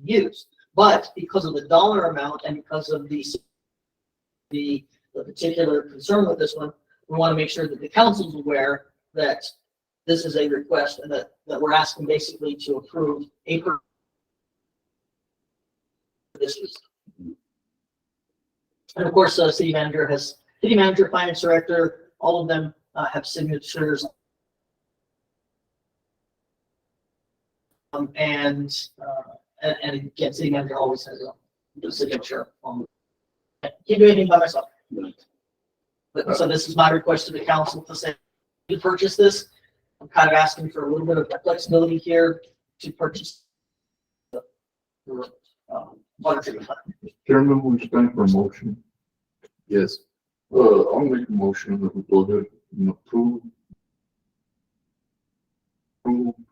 use. But because of the dollar amount and because of the particular concern with this one, we want to make sure that the council's aware that this is a request and that we're asking basically to approve a this is. And of course, city manager, finance director, all of them have signatures. And again, city manager always has a signature on. Can't do anything by myself. But so this is my request to the council to say, to purchase this. I'm kind of asking for a little bit of flexibility here to purchase the water treatment plant. Chairman, we stand for a motion. Yes. I'll make a motion that we go ahead and approve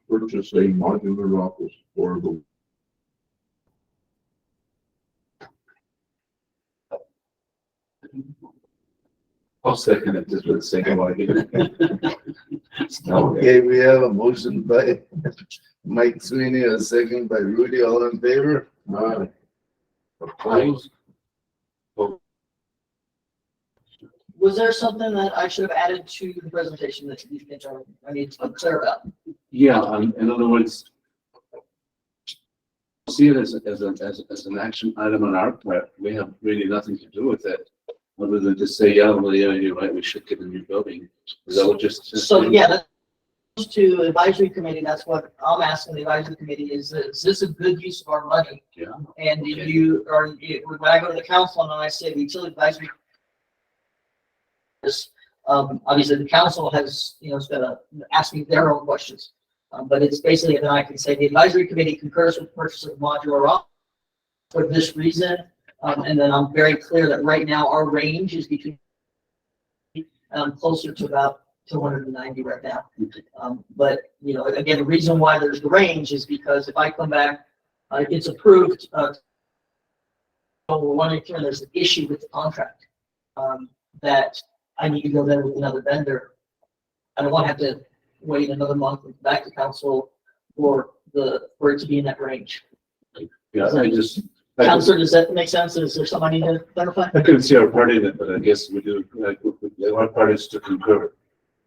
purchase a modular office for the I'll second it just for the sake of argument. Okay, we have a motion by Mike Sweeney, a second by Rudy, all in favor? opposed. Was there something that I should have added to the presentation that you think I need to be clear about? Yeah, in other words, see it as an action item on our part. We have really nothing to do with it, other than to say, yeah, well, yeah, you're right, we should get a new building. Is that what just? So yeah, that goes to advisory committee. That's what I'm asking the advisory committee is this a good use of our money? Yeah. And if you are, when I go to the council and I say the utility advisory, obviously the council has, is gonna ask me their own questions. But it's basically that I can say the advisory committee concurs with the purchase of modular office for this reason. And then I'm very clear that right now our range is between, closer to about 290 right now. But, again, the reason why there's the range is because if I come back, it's approved, there's an issue with the contract, that I need to go there with another vendor. I don't want to have to wait another month and back to council for it to be in that range. Yeah, Counselor, does that make sense? Is there something I need to clarify? I couldn't see our part in it, but I guess we do, our part is to concur.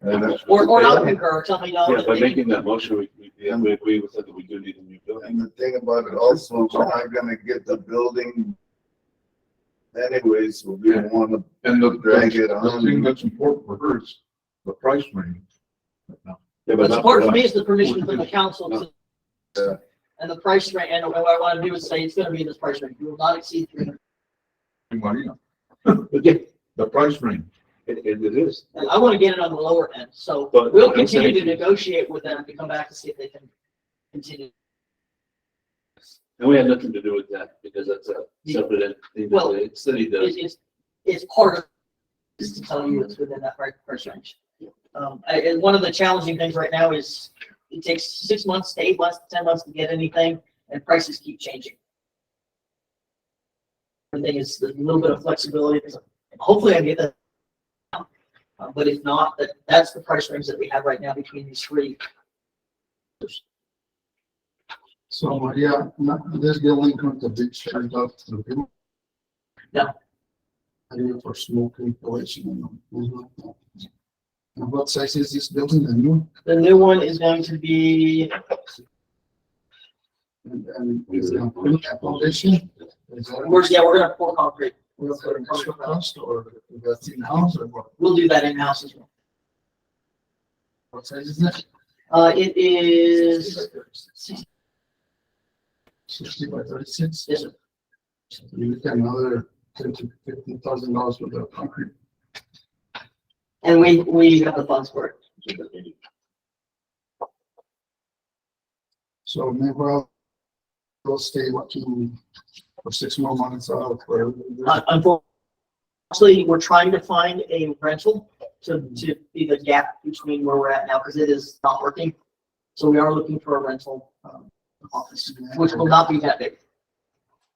Or not concur, tell me no. Yeah, by making that motion, we agree with it, that we do need a new building. And the thing about it also, we're not gonna get the building anyways, so we don't wanna And the drag it the thing on. that's important for her is the price range. Yeah, but What's not important for us. me is the permission from the council to, Yeah. and the price range, and what I want to do is say it's gonna be in this price range. We will not exceed 300. Money. But the price range. It is. And I want to get it on the lower end, so But we'll I'm continue to saying- negotiate with them to come back to see if they can continue. And we had nothing to do with that because that's a separate thing Well, that the city does. It's part of, just to tell you it's within that price range. And one of the challenging things right now is it takes 6 months to 8 months to 10 months to get anything, and prices keep changing. The thing is, there's a little bit of flexibility, because hopefully I get that. But if not, that's the price range that we have right now between these three. So Maria, this building comes to big shade up to the people. No. I mean, for smoke ventilation and. And what size is this building, the new? The new one is going to be, And is it on foundation? Is that we're gonna pour concrete. we're for initial cost or that's in-house or what? We'll do that in-house as well. What size is that? It is 60 by 36? Yes, sir. You get another $10,000 to $15,000 worth of concrete. And we have the funds for it. So meanwhile, we'll stay working for 6 more months out for. Unfortunately, we're trying to find a rental to be the gap between where we're at now, because it is not working. So we are looking for a rental office, which will not be that big.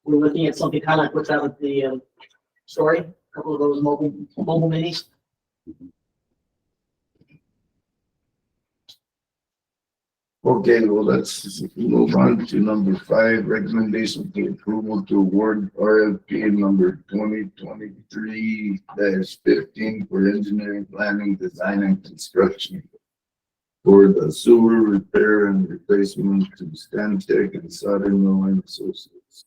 We're looking at something kind of like what's out of the story, a couple of those mobile minis. Okay, well, let's move on to number 5, recommendation for approval to award RFP number 2023-15 for engineering, planning, design, and construction for the sewer repair and replacement to Stantec and Southern Illinois Associates.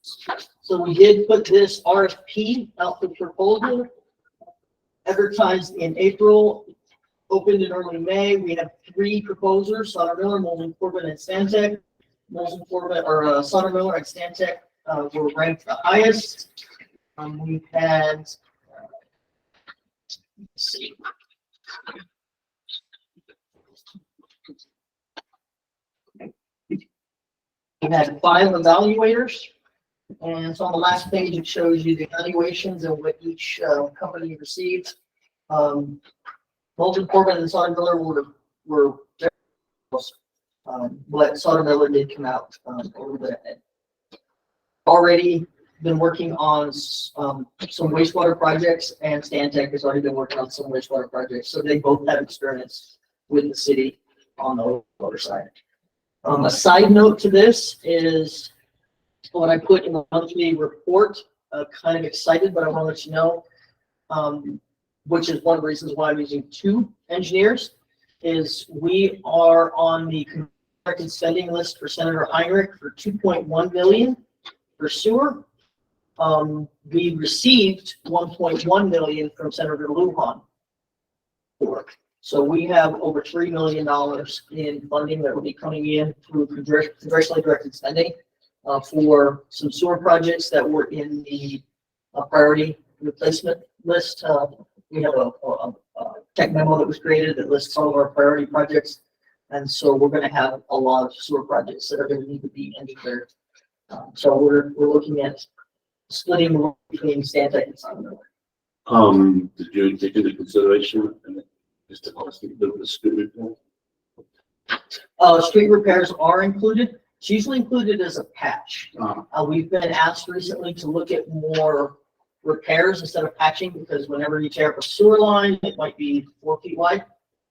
So we did put this RFP out for proposal, advertised in April, opened in early May. We have 3 proposers, Sutter Miller, Moulton Corbin, and Stantec. Moulton Corbin, or Sutter Miller and Stantec were ranked the highest. We've had, let's see. We had 5 evaluators, and so on the last page, it shows you the evaluations and what each company received. Moulton Corbin and Sutter Miller were very close, but Sutter Miller did come out a little bit ahead. Already been working on some wastewater projects, and Stantec has already been working on some wastewater projects, so they both have experience with the city on the water side. A side note to this is what I put in the monthly report, kind of excited, but I want to let you know, which is one of the reasons why I'm using 2 engineers, is we are on the contracted spending list for Senator Heinrich for $2.1 million for sewer. We received $1.1 million from Senator Lujan. So we have over $3 million in funding that will be coming in through congressionally directed spending for some sewer projects that were in the priority replacement list. We have a tech memo that was created that lists all of our priority projects. And so we're going to have a lot of sewer projects that are going to need to be engineered. So we're looking at splitting between Stantec and Sutter Miller. Did you take into consideration just the cost of the street repair? Street repairs are included. It's usually included as a patch. We've been asked recently to look at more repairs instead of patching, because whenever you tear up a sewer line, it might be 4 feet wide,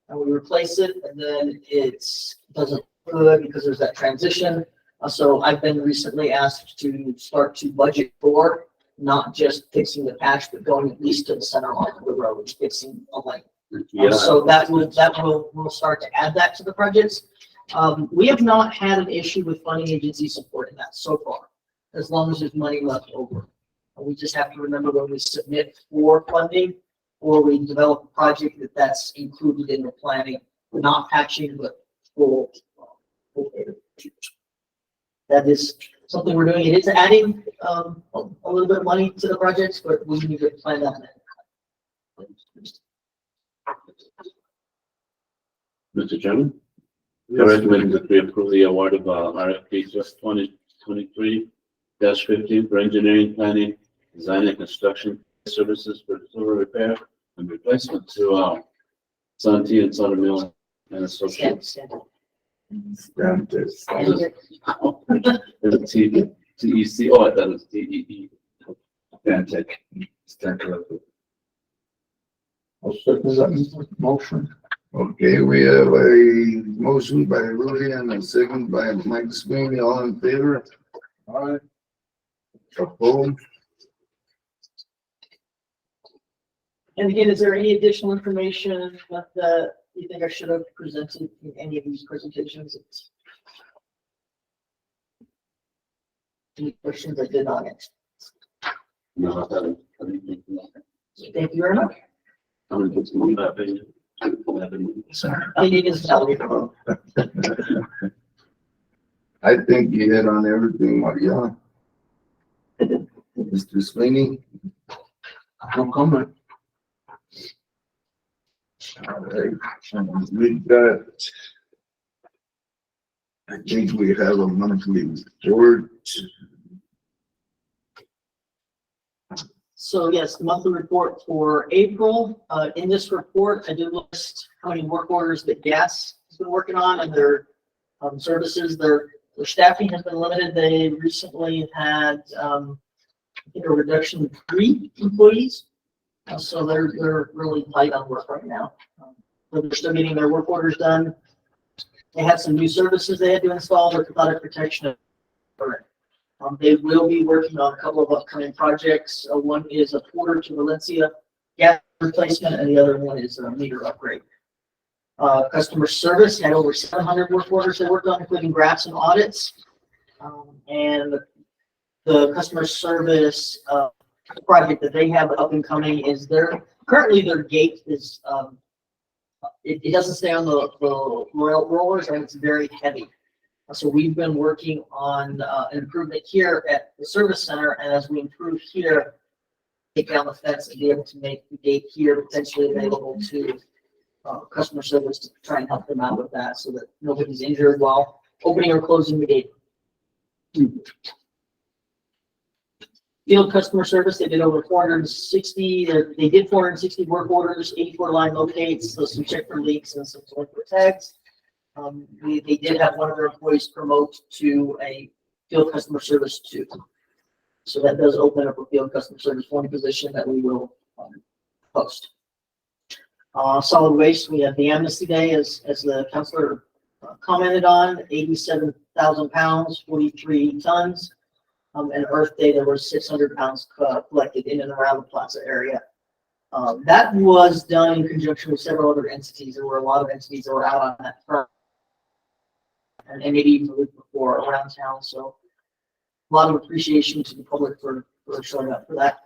and we replace it, and then it doesn't look good because there's that transition. So I've been recently asked to start to budget for not just fixing the patch, but going at least to the center line of the road, fixing a lane. Yeah. So we'll start to add that to the projects. We have not had an issue with funding agency supporting that so far, as long as there's money left over. We just have to remember when we submit for funding or we develop a project that's included in the planning, not patching, but full. That is something we're doing. It is adding a little bit of money to the projects, but we need to plan that. Mr. Chairman, I recommend that we approve the award of RFP just 2023-15 for engineering, planning, design and construction services for sewer repair and replacement to Santee and Sutter Mill and Associates. Standard. Standard. There's a TEC, oh, I thought it was TEE. Stantec. Stantec. I'll second that motion. Okay, we have a motion by Rudy and a second by Mike Sweeney. All in favor? Aye. Opposed? And again, is there any additional information that you think I should have presented in any of these presentations? Any questions I did not answer? No, I thought it. Thank you very much. I'm gonna put some on that page. Sorry. I need his salary. I think you hit on everything, Maria. Mr. Sweeney? No comment. All right, we've got, I think we have a monthly report. So yes, the monthly report for April. In this report, I did list how many work orders that gas has been working on and their services. Their staffing has been limited. They recently had, I think, a reduction of 3 employees. So they're really tight on work right now. But they're still getting their work orders done. They had some new services they had to install, their cathodic protection. They will be working on a couple of upcoming projects. One is a Porter to Valencia gas replacement, and the other one is a meter upgrade. Customer service had over 700 work orders they worked on, including graphs and audits. And the customer service project that they have up and coming is currently their gate is it doesn't stay on the rollers, and it's very heavy. So we've been working on an improvement here at the service center, and as we improve here, take down the fence and be able to make the gate here potentially available to customer service to try and help them out with that, so that nobody's injured while opening or closing the gate. Field customer service, they did over 460. They did 460 work orders, 84 line locates, so some check for leaks and some delinquent tags. They did have one of their employees promote to a field customer service 2. So that does open up a field customer service 1 position that we will post. Solid waste, we have the amnesty day as the counselor commented on, 87,000 pounds, 43 tons. And Earth Day, there were 600 pounds collected in and around the plaza area. That was done in conjunction with several other entities. There were a lot of entities that were out on that front. And maybe even the week before around town. So a lot of appreciation to the public for showing up for that.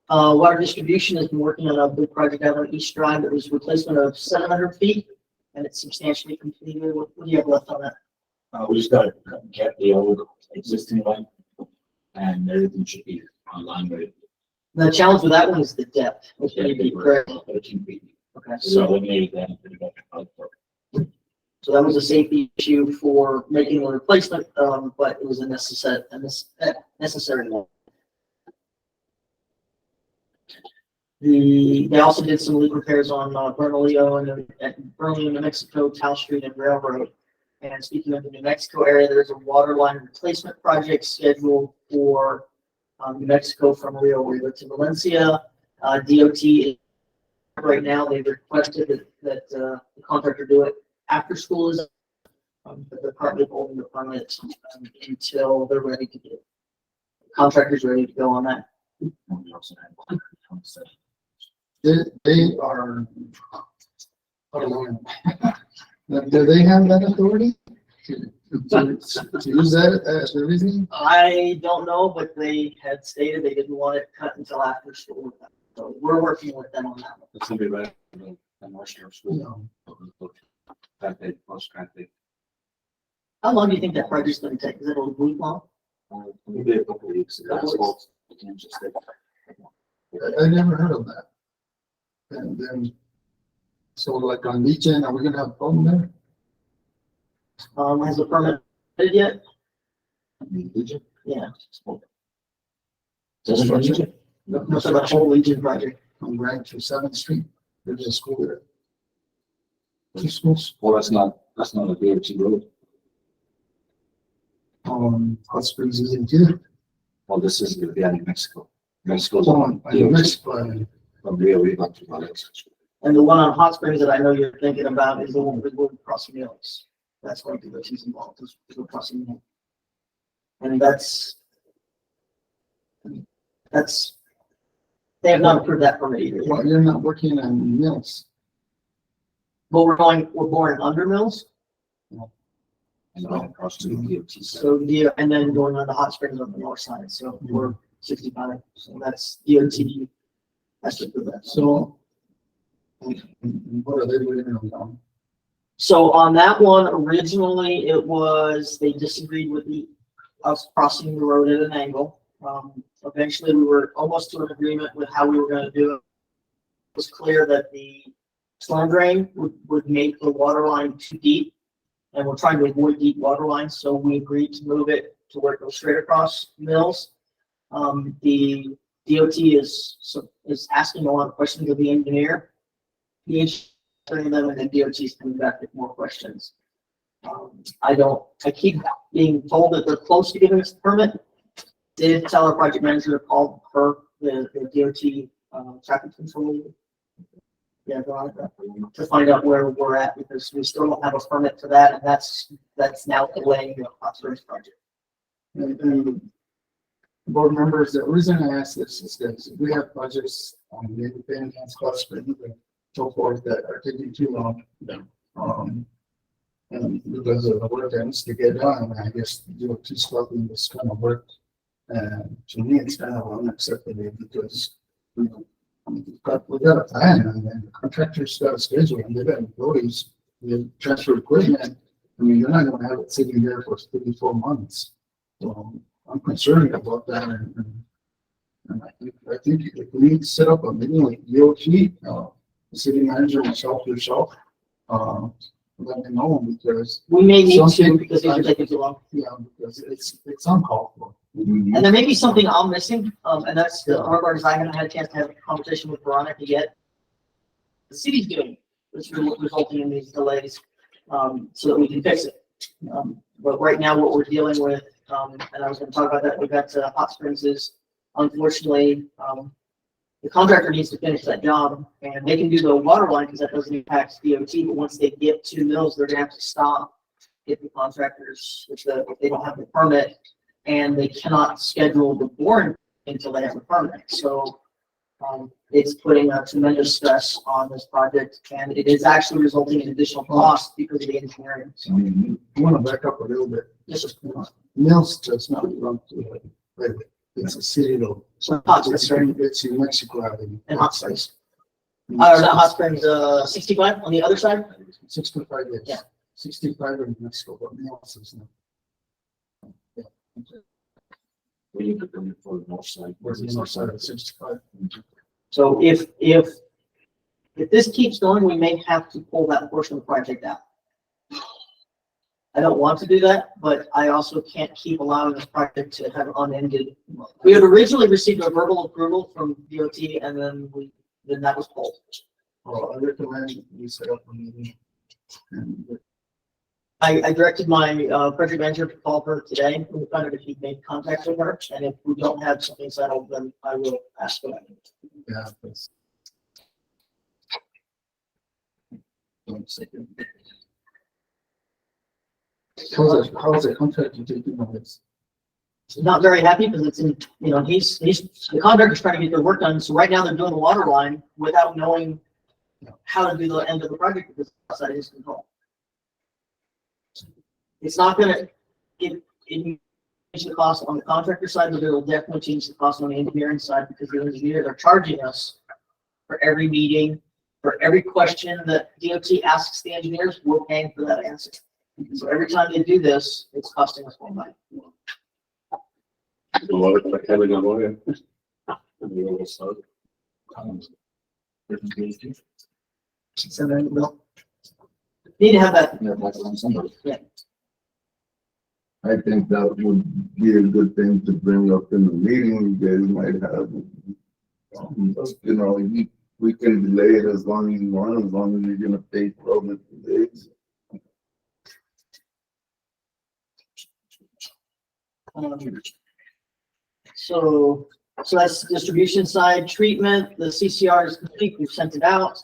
Water distribution has been working on a big project out on East Drive that was replacement of 700 feet, and it's substantially completed. What do you have left on that? We just got to get the old existing line, and everything should be online ready. The challenge with that one is the depth. It's going to be correct. 13 feet. Okay. So eliminated that and put it back out for. So that was a safety issue for making the replacement, but it was a necessary one. They also did some leak repairs on Bernalillo and Bernalillo, New Mexico, Tal Street and Railroad. And speaking of the New Mexico area, there's a water line replacement project scheduled for New Mexico from Rio River to Valencia. DOT right now, they've requested that the contractor do it after school is, but they're currently holding the permit until they're ready to get it. Contractor's ready to go on that. They are, I don't know. Do they have that authority to use that as a reason? I don't know, but they had stated they didn't want it cut until after school. So we're working with them on that one. It's gonna be right in the North Shore School. How long do you think that project's going to take? Is it a week long? Maybe a couple of weeks. I never heard of that. And then So like on Legion, are we gonna have a problem there? Has the permit been yet? Legion? Yeah. Just for Legion? No, so the whole Legion project. On Grand to 7th Street, there's a school there. Two schools, Well, that's not a DOT road. Hot Springs is in too. Well, this is gonna be out in Mexico. Mexico's So on on Mexico, from Rio Grande to Alex. And the one on Hot Springs that I know you're thinking about is the one with Wood Crossing Hills. That's going to go she's involved, is Wood Crossing Hill. And that's, they have not approved that permit either. well, you're not working on mills. But we're boring under mills, And going across to the DOT. so and then going on the Hot Springs on the north side, so we're 65, so that's DOT. That's to prove that. So. What are they doing on? So on that one, originally it was, they disagreed with us crossing the road at an angle. Eventually we were almost to an agreement with how we were gonna do it. It was clear that the storm drain would make the water line too deep. And we're trying to avoid deep water lines, so we agreed to move it to where it goes straight across mills. The DOT is asking a lot of questions of the engineer. The engineer them, and then DOT is coming back with more questions. I keep being told that they're close to giving us the permit. Did tell our project manager to call her, the DOT traffic control. Yeah, to find out where we're at, because we still don't have a permit for that, and that's now delaying the Hot Springs project. And board members, the reason I ask this is that we have projects on the Independence, Hot Springs, and so forth that are taking too long. And because of the work that needs to get done, I guess DOT stuff in this kind of work. And to me, it's kind of unacceptable because, you know, we got a plan, and then the contractor's got a schedule, and they've got employees, they transfer equipment. I mean, you're not gonna have it sitting there for 34 months. So I'm concerned about that, and I think if we need to set up a meeting like DOT, the city manager, myself, yourself, let me know, because, We may need to, Something- because these are taking too long. yeah, because it's uncalled for. And there may be something I'm missing, and that's the hard part is I haven't had a chance to have a conversation with Veronica yet. The city's doing, which is resulting in these delays, so that we can fix it. But right now, what we're dealing with, and I was gonna talk about that, we got Hot Springs is, unfortunately, the contractor needs to finish that job, and they can do the water line because that doesn't impact DOT, but once they get to mills, they're gonna have to stop if the contractors, if they don't have the permit, and they cannot schedule the boring until they have a permit. So it's putting a tremendous stress on this project, and it is actually resulting in additional costs because of the engineering. So I want to back up a little bit. this is Mills does not belong to the, it's a city road. Hot Springs It's in Mexico Avenue. and Hot Springs. Not Hot Springs, 65 on the other side. 65 years. Yeah. 65 in Mexico, but Mills is not. We need to bring it for the north side. Where's the north side of 65? So if this keeps going, we may have to pull that portion of the project out. I don't want to do that, but I also can't keep allowing this project to have unended. We had originally received a verbal approval from DOT, and then that was pulled. Well, I recommend we set up a meeting. And I directed my project manager to call her today and find out if he made contact with her, and if we don't have something settled, then I will ask for that. yeah, that's. One second. How's the contract you taking on this? Not very happy because it's in, he's the contractor's trying to get their work done. So right now they're doing the water line without knowing how to do the end of the project because it's outside his control. It's not gonna change the cost on the contractor side, but it'll definitely change the cost on the engineering side because the engineers are charging us for every meeting, for every question that DOT asks the engineers, we're paying for that answer. So every time they do this, it's costing us more money. Send that in the bill. Need to have that. Yeah, that's what I'm saying. I think that would be a good thing to bring up in the meeting. You guys might have, you know, we can delay it as long as you want, as long as you're gonna pay for all the delays. So that's the distribution side. Treatment, the CCR is complete. We've sent it out.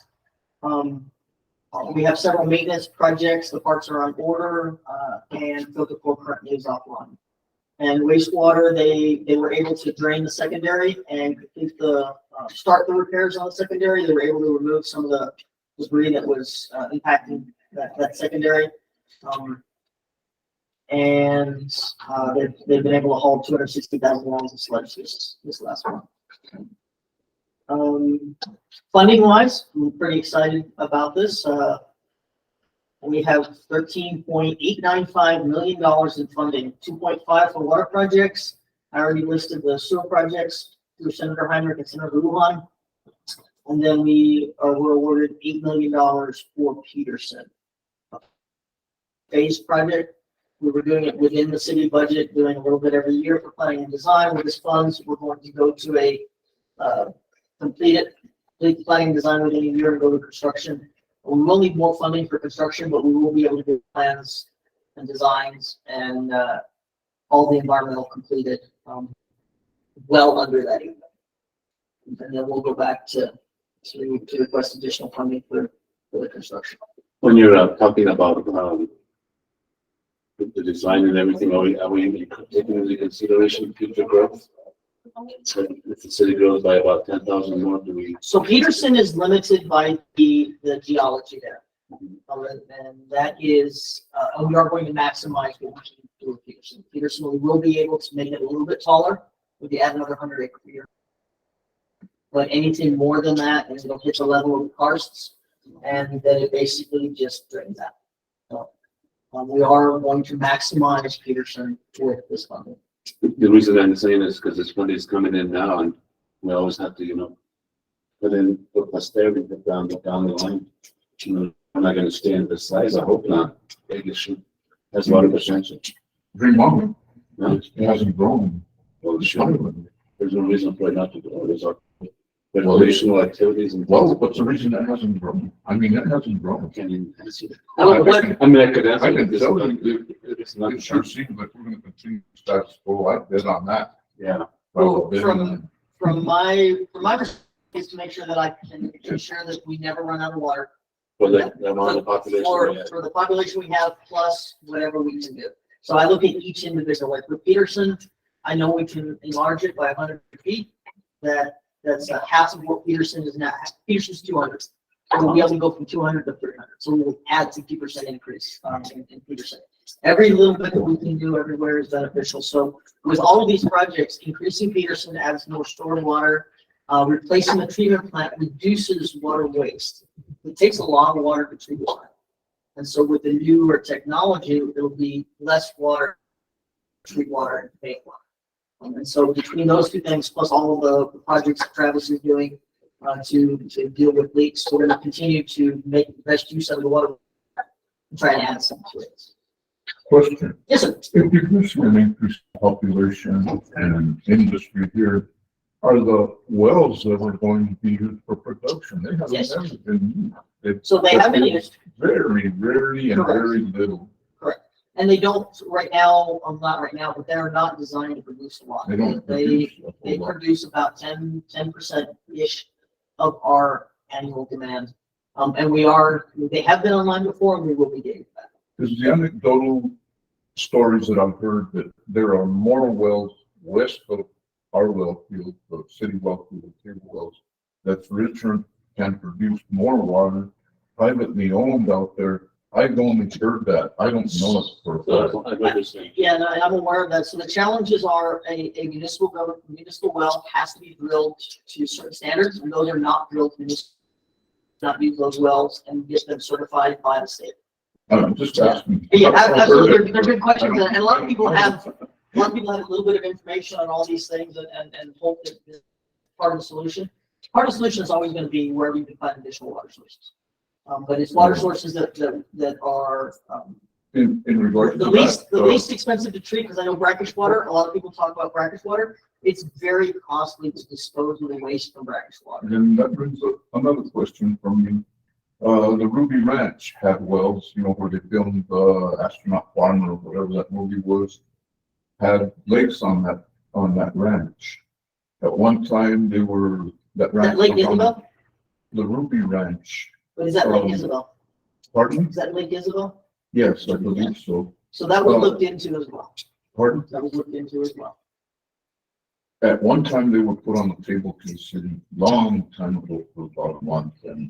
We have several maintenance projects. The parts are on order, and filter core currently is offline. And wastewater, they were able to drain the secondary and complete start the repairs on the secondary. They were able to remove some of the debris that was impacting that secondary. And they've been able to haul 260,000 gallons of sludge this last month. Funding wise, I'm pretty excited about this. We have $13.895 million in funding, 2.5 for water projects. I already listed the sewer projects through Senator Heinrich and Senator Lujan. And then we were awarded $8 million for Peterson. Phase project, we were doing it within the city budget, doing a little bit every year for planning and design. With this funds, we're going to go to a complete planning and design within a year and go to construction. We will need more funding for construction, but we will be able to do plans and designs and all the environmental completed well under that even. And then we'll go back to request additional funding for the construction. When you're talking about the design and everything, are we taking into consideration future growth? So if the city grows by about 10,000 more, do we? So Peterson is limited by the geology there. And that is, and we are going to maximize what we can do with Peterson. Peterson, we will be able to make it a little bit taller. We'll add another 100 acre year. But anything more than that, and it'll hit the level of the karsts, and then it basically just drains out. So we are going to maximize Peterson with this funding. The reason I'm saying is because this money is coming in now, and we always have to, put in for posterity down the line. I'm not going to stay in this size. I hope not. Vegas has a lot of potential. Dream on No? it. It hasn't grown. Well, it should. There's no reason for it not to grow. There's our recreational activities and. Well, what's the reason it hasn't grown? I mean, it hasn't grown. I can't even answer that. What- I mean, I could answer I it. can This, tell but you, it's not. it sure seems like we're gonna continue status quo. I bet on that. Yeah. Well, from my perspective, is to make sure that I can ensure that we never run out of water. For the amount of population. we have. For the population we have, plus whatever we can do. So I look at each individual, like with Peterson, I know we can enlarge it by 100 feet. That's half of what Peterson is now. Peterson's 200. We'll be able to go from 200 to 300. So we'll add 60% increase in Peterson. Every little bit that we can do everywhere is beneficial. So with all of these projects, increasing Peterson adds more stored water. Replacing the treatment plant reduces water waste. It takes a lot of water to treat water. And so with the newer technology, it'll be less water, treat water, and make water. And so between those two things, plus all of the projects that Travis is doing to deal with leaks, we're going to continue to make the best use of the water and try and add some to it. Question. Yes, sir. If you're seeing an increased population and industry here, are the wells that are going to be used for production, they haven't Yes. ever been used. So they have been used. Very rarely and Correct. very little. Correct. And they don't right now, not right now, but they're not designed to produce a lot. They don't They produce a whole they lot. produce about 10%-ish of our annual demand. And they have been online before and we will be getting back. Because the anecdotal stories that I've heard that there are more wells west of our well field, the city well field, here wells, that's richer, can produce more water, privately owned out there. I've only heard that. I don't know it for a fact. So I understand. Yeah, and I'm aware of that. So the challenges are a municipal well has to be drilled to certain standards, and those are not drilled municipal. Not use those wells and get them certified by the state. I'm just asking. Yeah, I've heard absolutely. it. They're good questions, and a lot of people have a little bit of information on all these things and hope that this is part of the solution. Part of the solution is always going to be where we can find additional water sources. But it's water sources that are, In regards to the that, least expensive to treat, because I know brackish water, a lot of people talk about brackish water. It's very costly to dispose of the waste from brackish water. then that brings up another question from me. The Ruby Ranch had wells, you know, where they filmed, Astronaut Farmer or whatever that movie was, had lakes on that ranch. At one time, that Is that ranch Lake was on Isabel? the Ruby Ranch. But is that Lake Um, Isabel? Pardon? Is that Lake Isabel? Yes, I believe so. So that was Oh. looked into as well. Pardon? That was looked into as well. At one time, they were put on the table to the city, long time ago, for about a month, and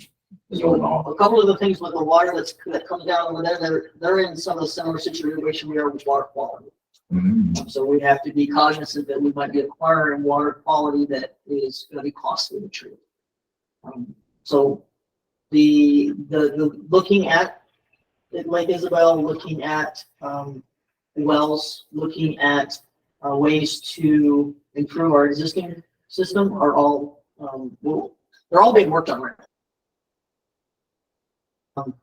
they went So off. a couple of the things with the water that comes down over there, they're in some of the similar situation we are with water quality. Mhm. So we have to be cognizant that we might be acquiring water quality that is gonna be costly to treat. So the looking at Lake Isabel, looking at, wells, looking at, ways to improve our existing system are all, they're all being worked on right now.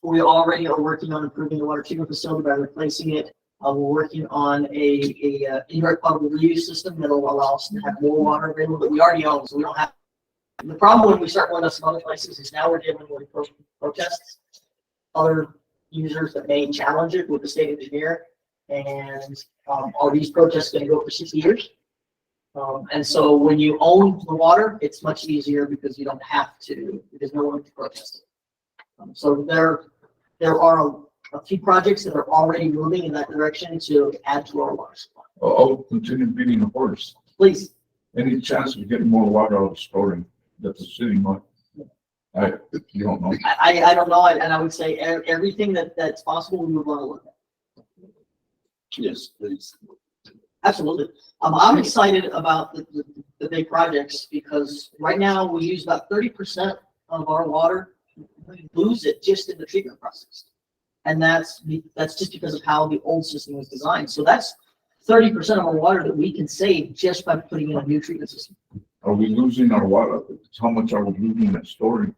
We already are working on improving the water treatment facility by replacing it. We're working on a indirect potable reuse system that'll allow us to have more water available that we already own, so we don't have. The problem when we start going to some other places is now we're dealing with protests, other users that may challenge it with the state engineer, and are these protests going to go for 60 years? And so when you own the water, it's much easier because you don't have to, because no one can protest it. So there are a few projects that are already moving in that direction to add to our water supply. I'll continue beating the horse. Please, Any chance of getting more water out of storing that the city might? You don't know. I don't know, and I would say everything that's possible, we would want to look at. Yes, please. Absolutely. I'm excited about the big projects because right now we use about 30% of our water. We lose it just in the treatment process. And that's just because of how the old system was designed. So that's 30% of our water that we can save just by putting in a new treatment system. Are we losing our water? How much are we losing at storing?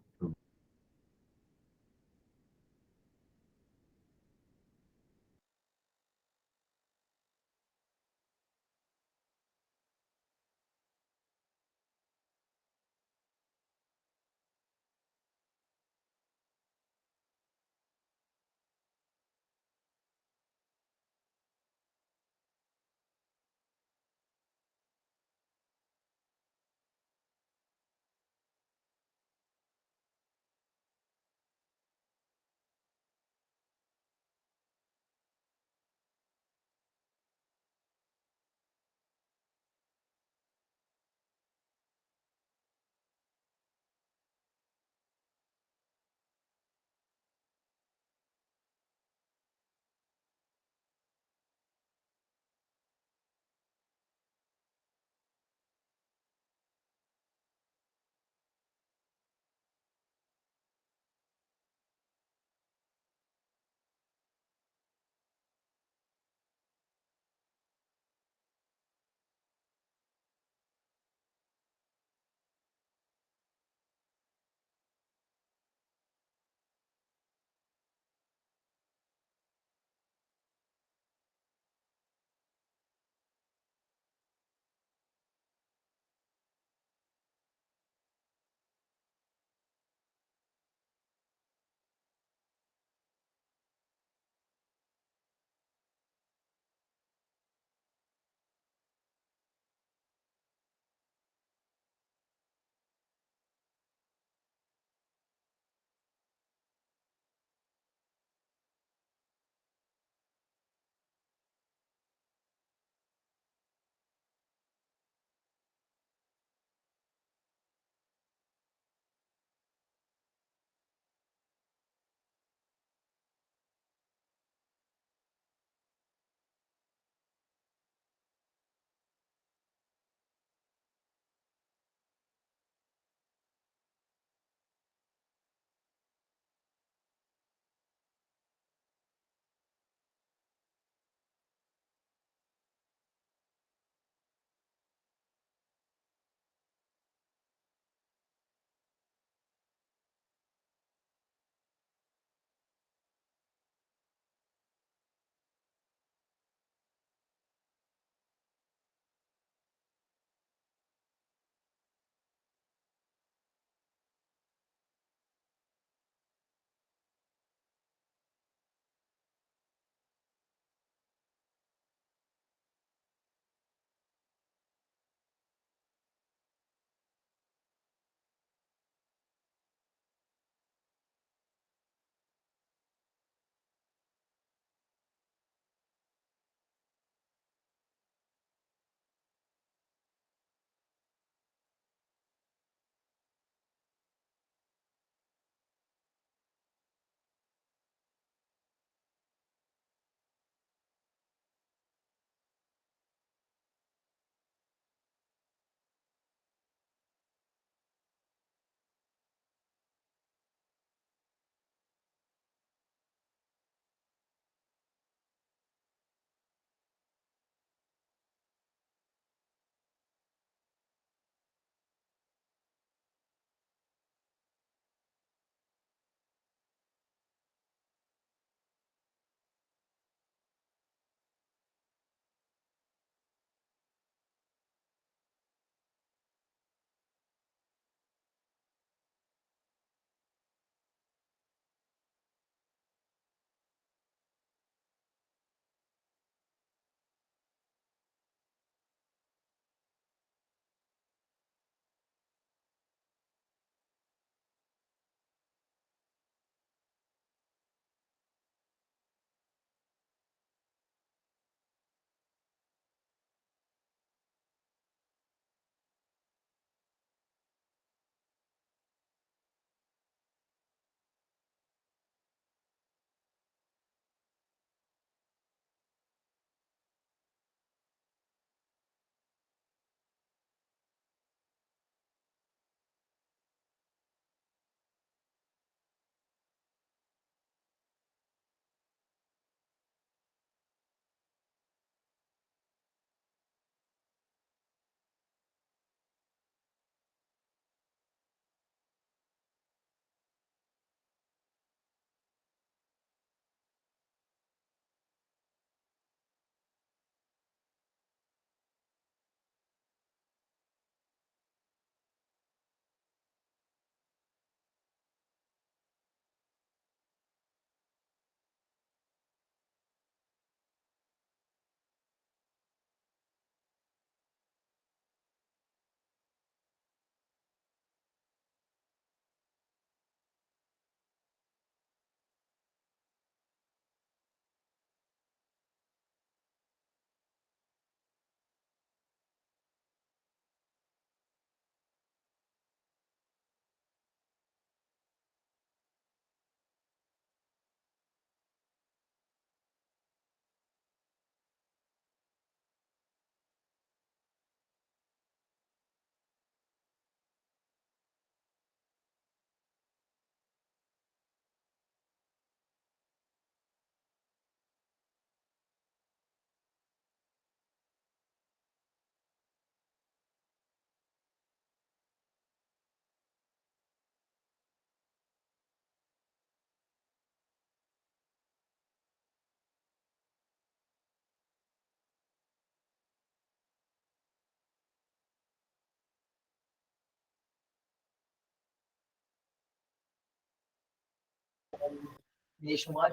nationwide,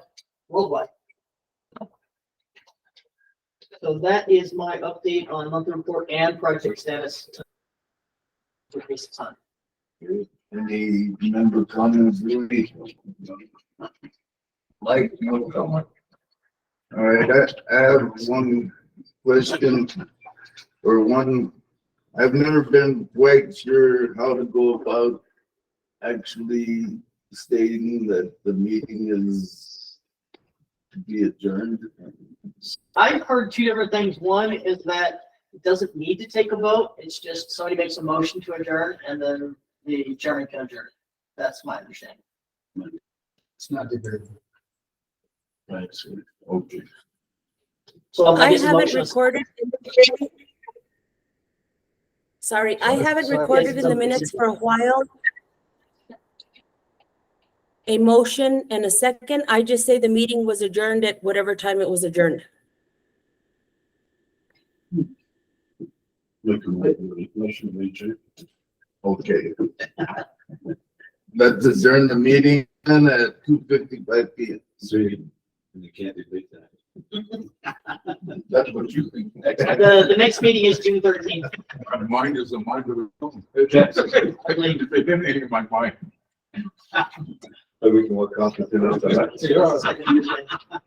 worldwide. So that is my update on monthly report and project status. For this time. Any member comments, really? Like, no comment. All right, I have one question, or one, I've never been quite sure how to go about actually stating that the meeting is to be adjourned. I've heard two different things. One is that it doesn't need to take a vote. It's just somebody makes a motion to adjourn and then the chairman can adjourn. That's my understanding. It's not debatable. Thanks. Okay. So I guess the haven't motion is- recorded. in the minute- Sorry, I haven't Sorry, recorded yes, in the minutes for a while. A motion and a second. I just say the meeting was adjourned at whatever time it was adjourned. Okay. Let's adjourn the meeting then at 2:55 p.m. So you can't debate that. That's what you think. The next meeting is June 13th. My mind is the mind of the phone. I don't debate anything in my mind. But we can work off the. Yeah.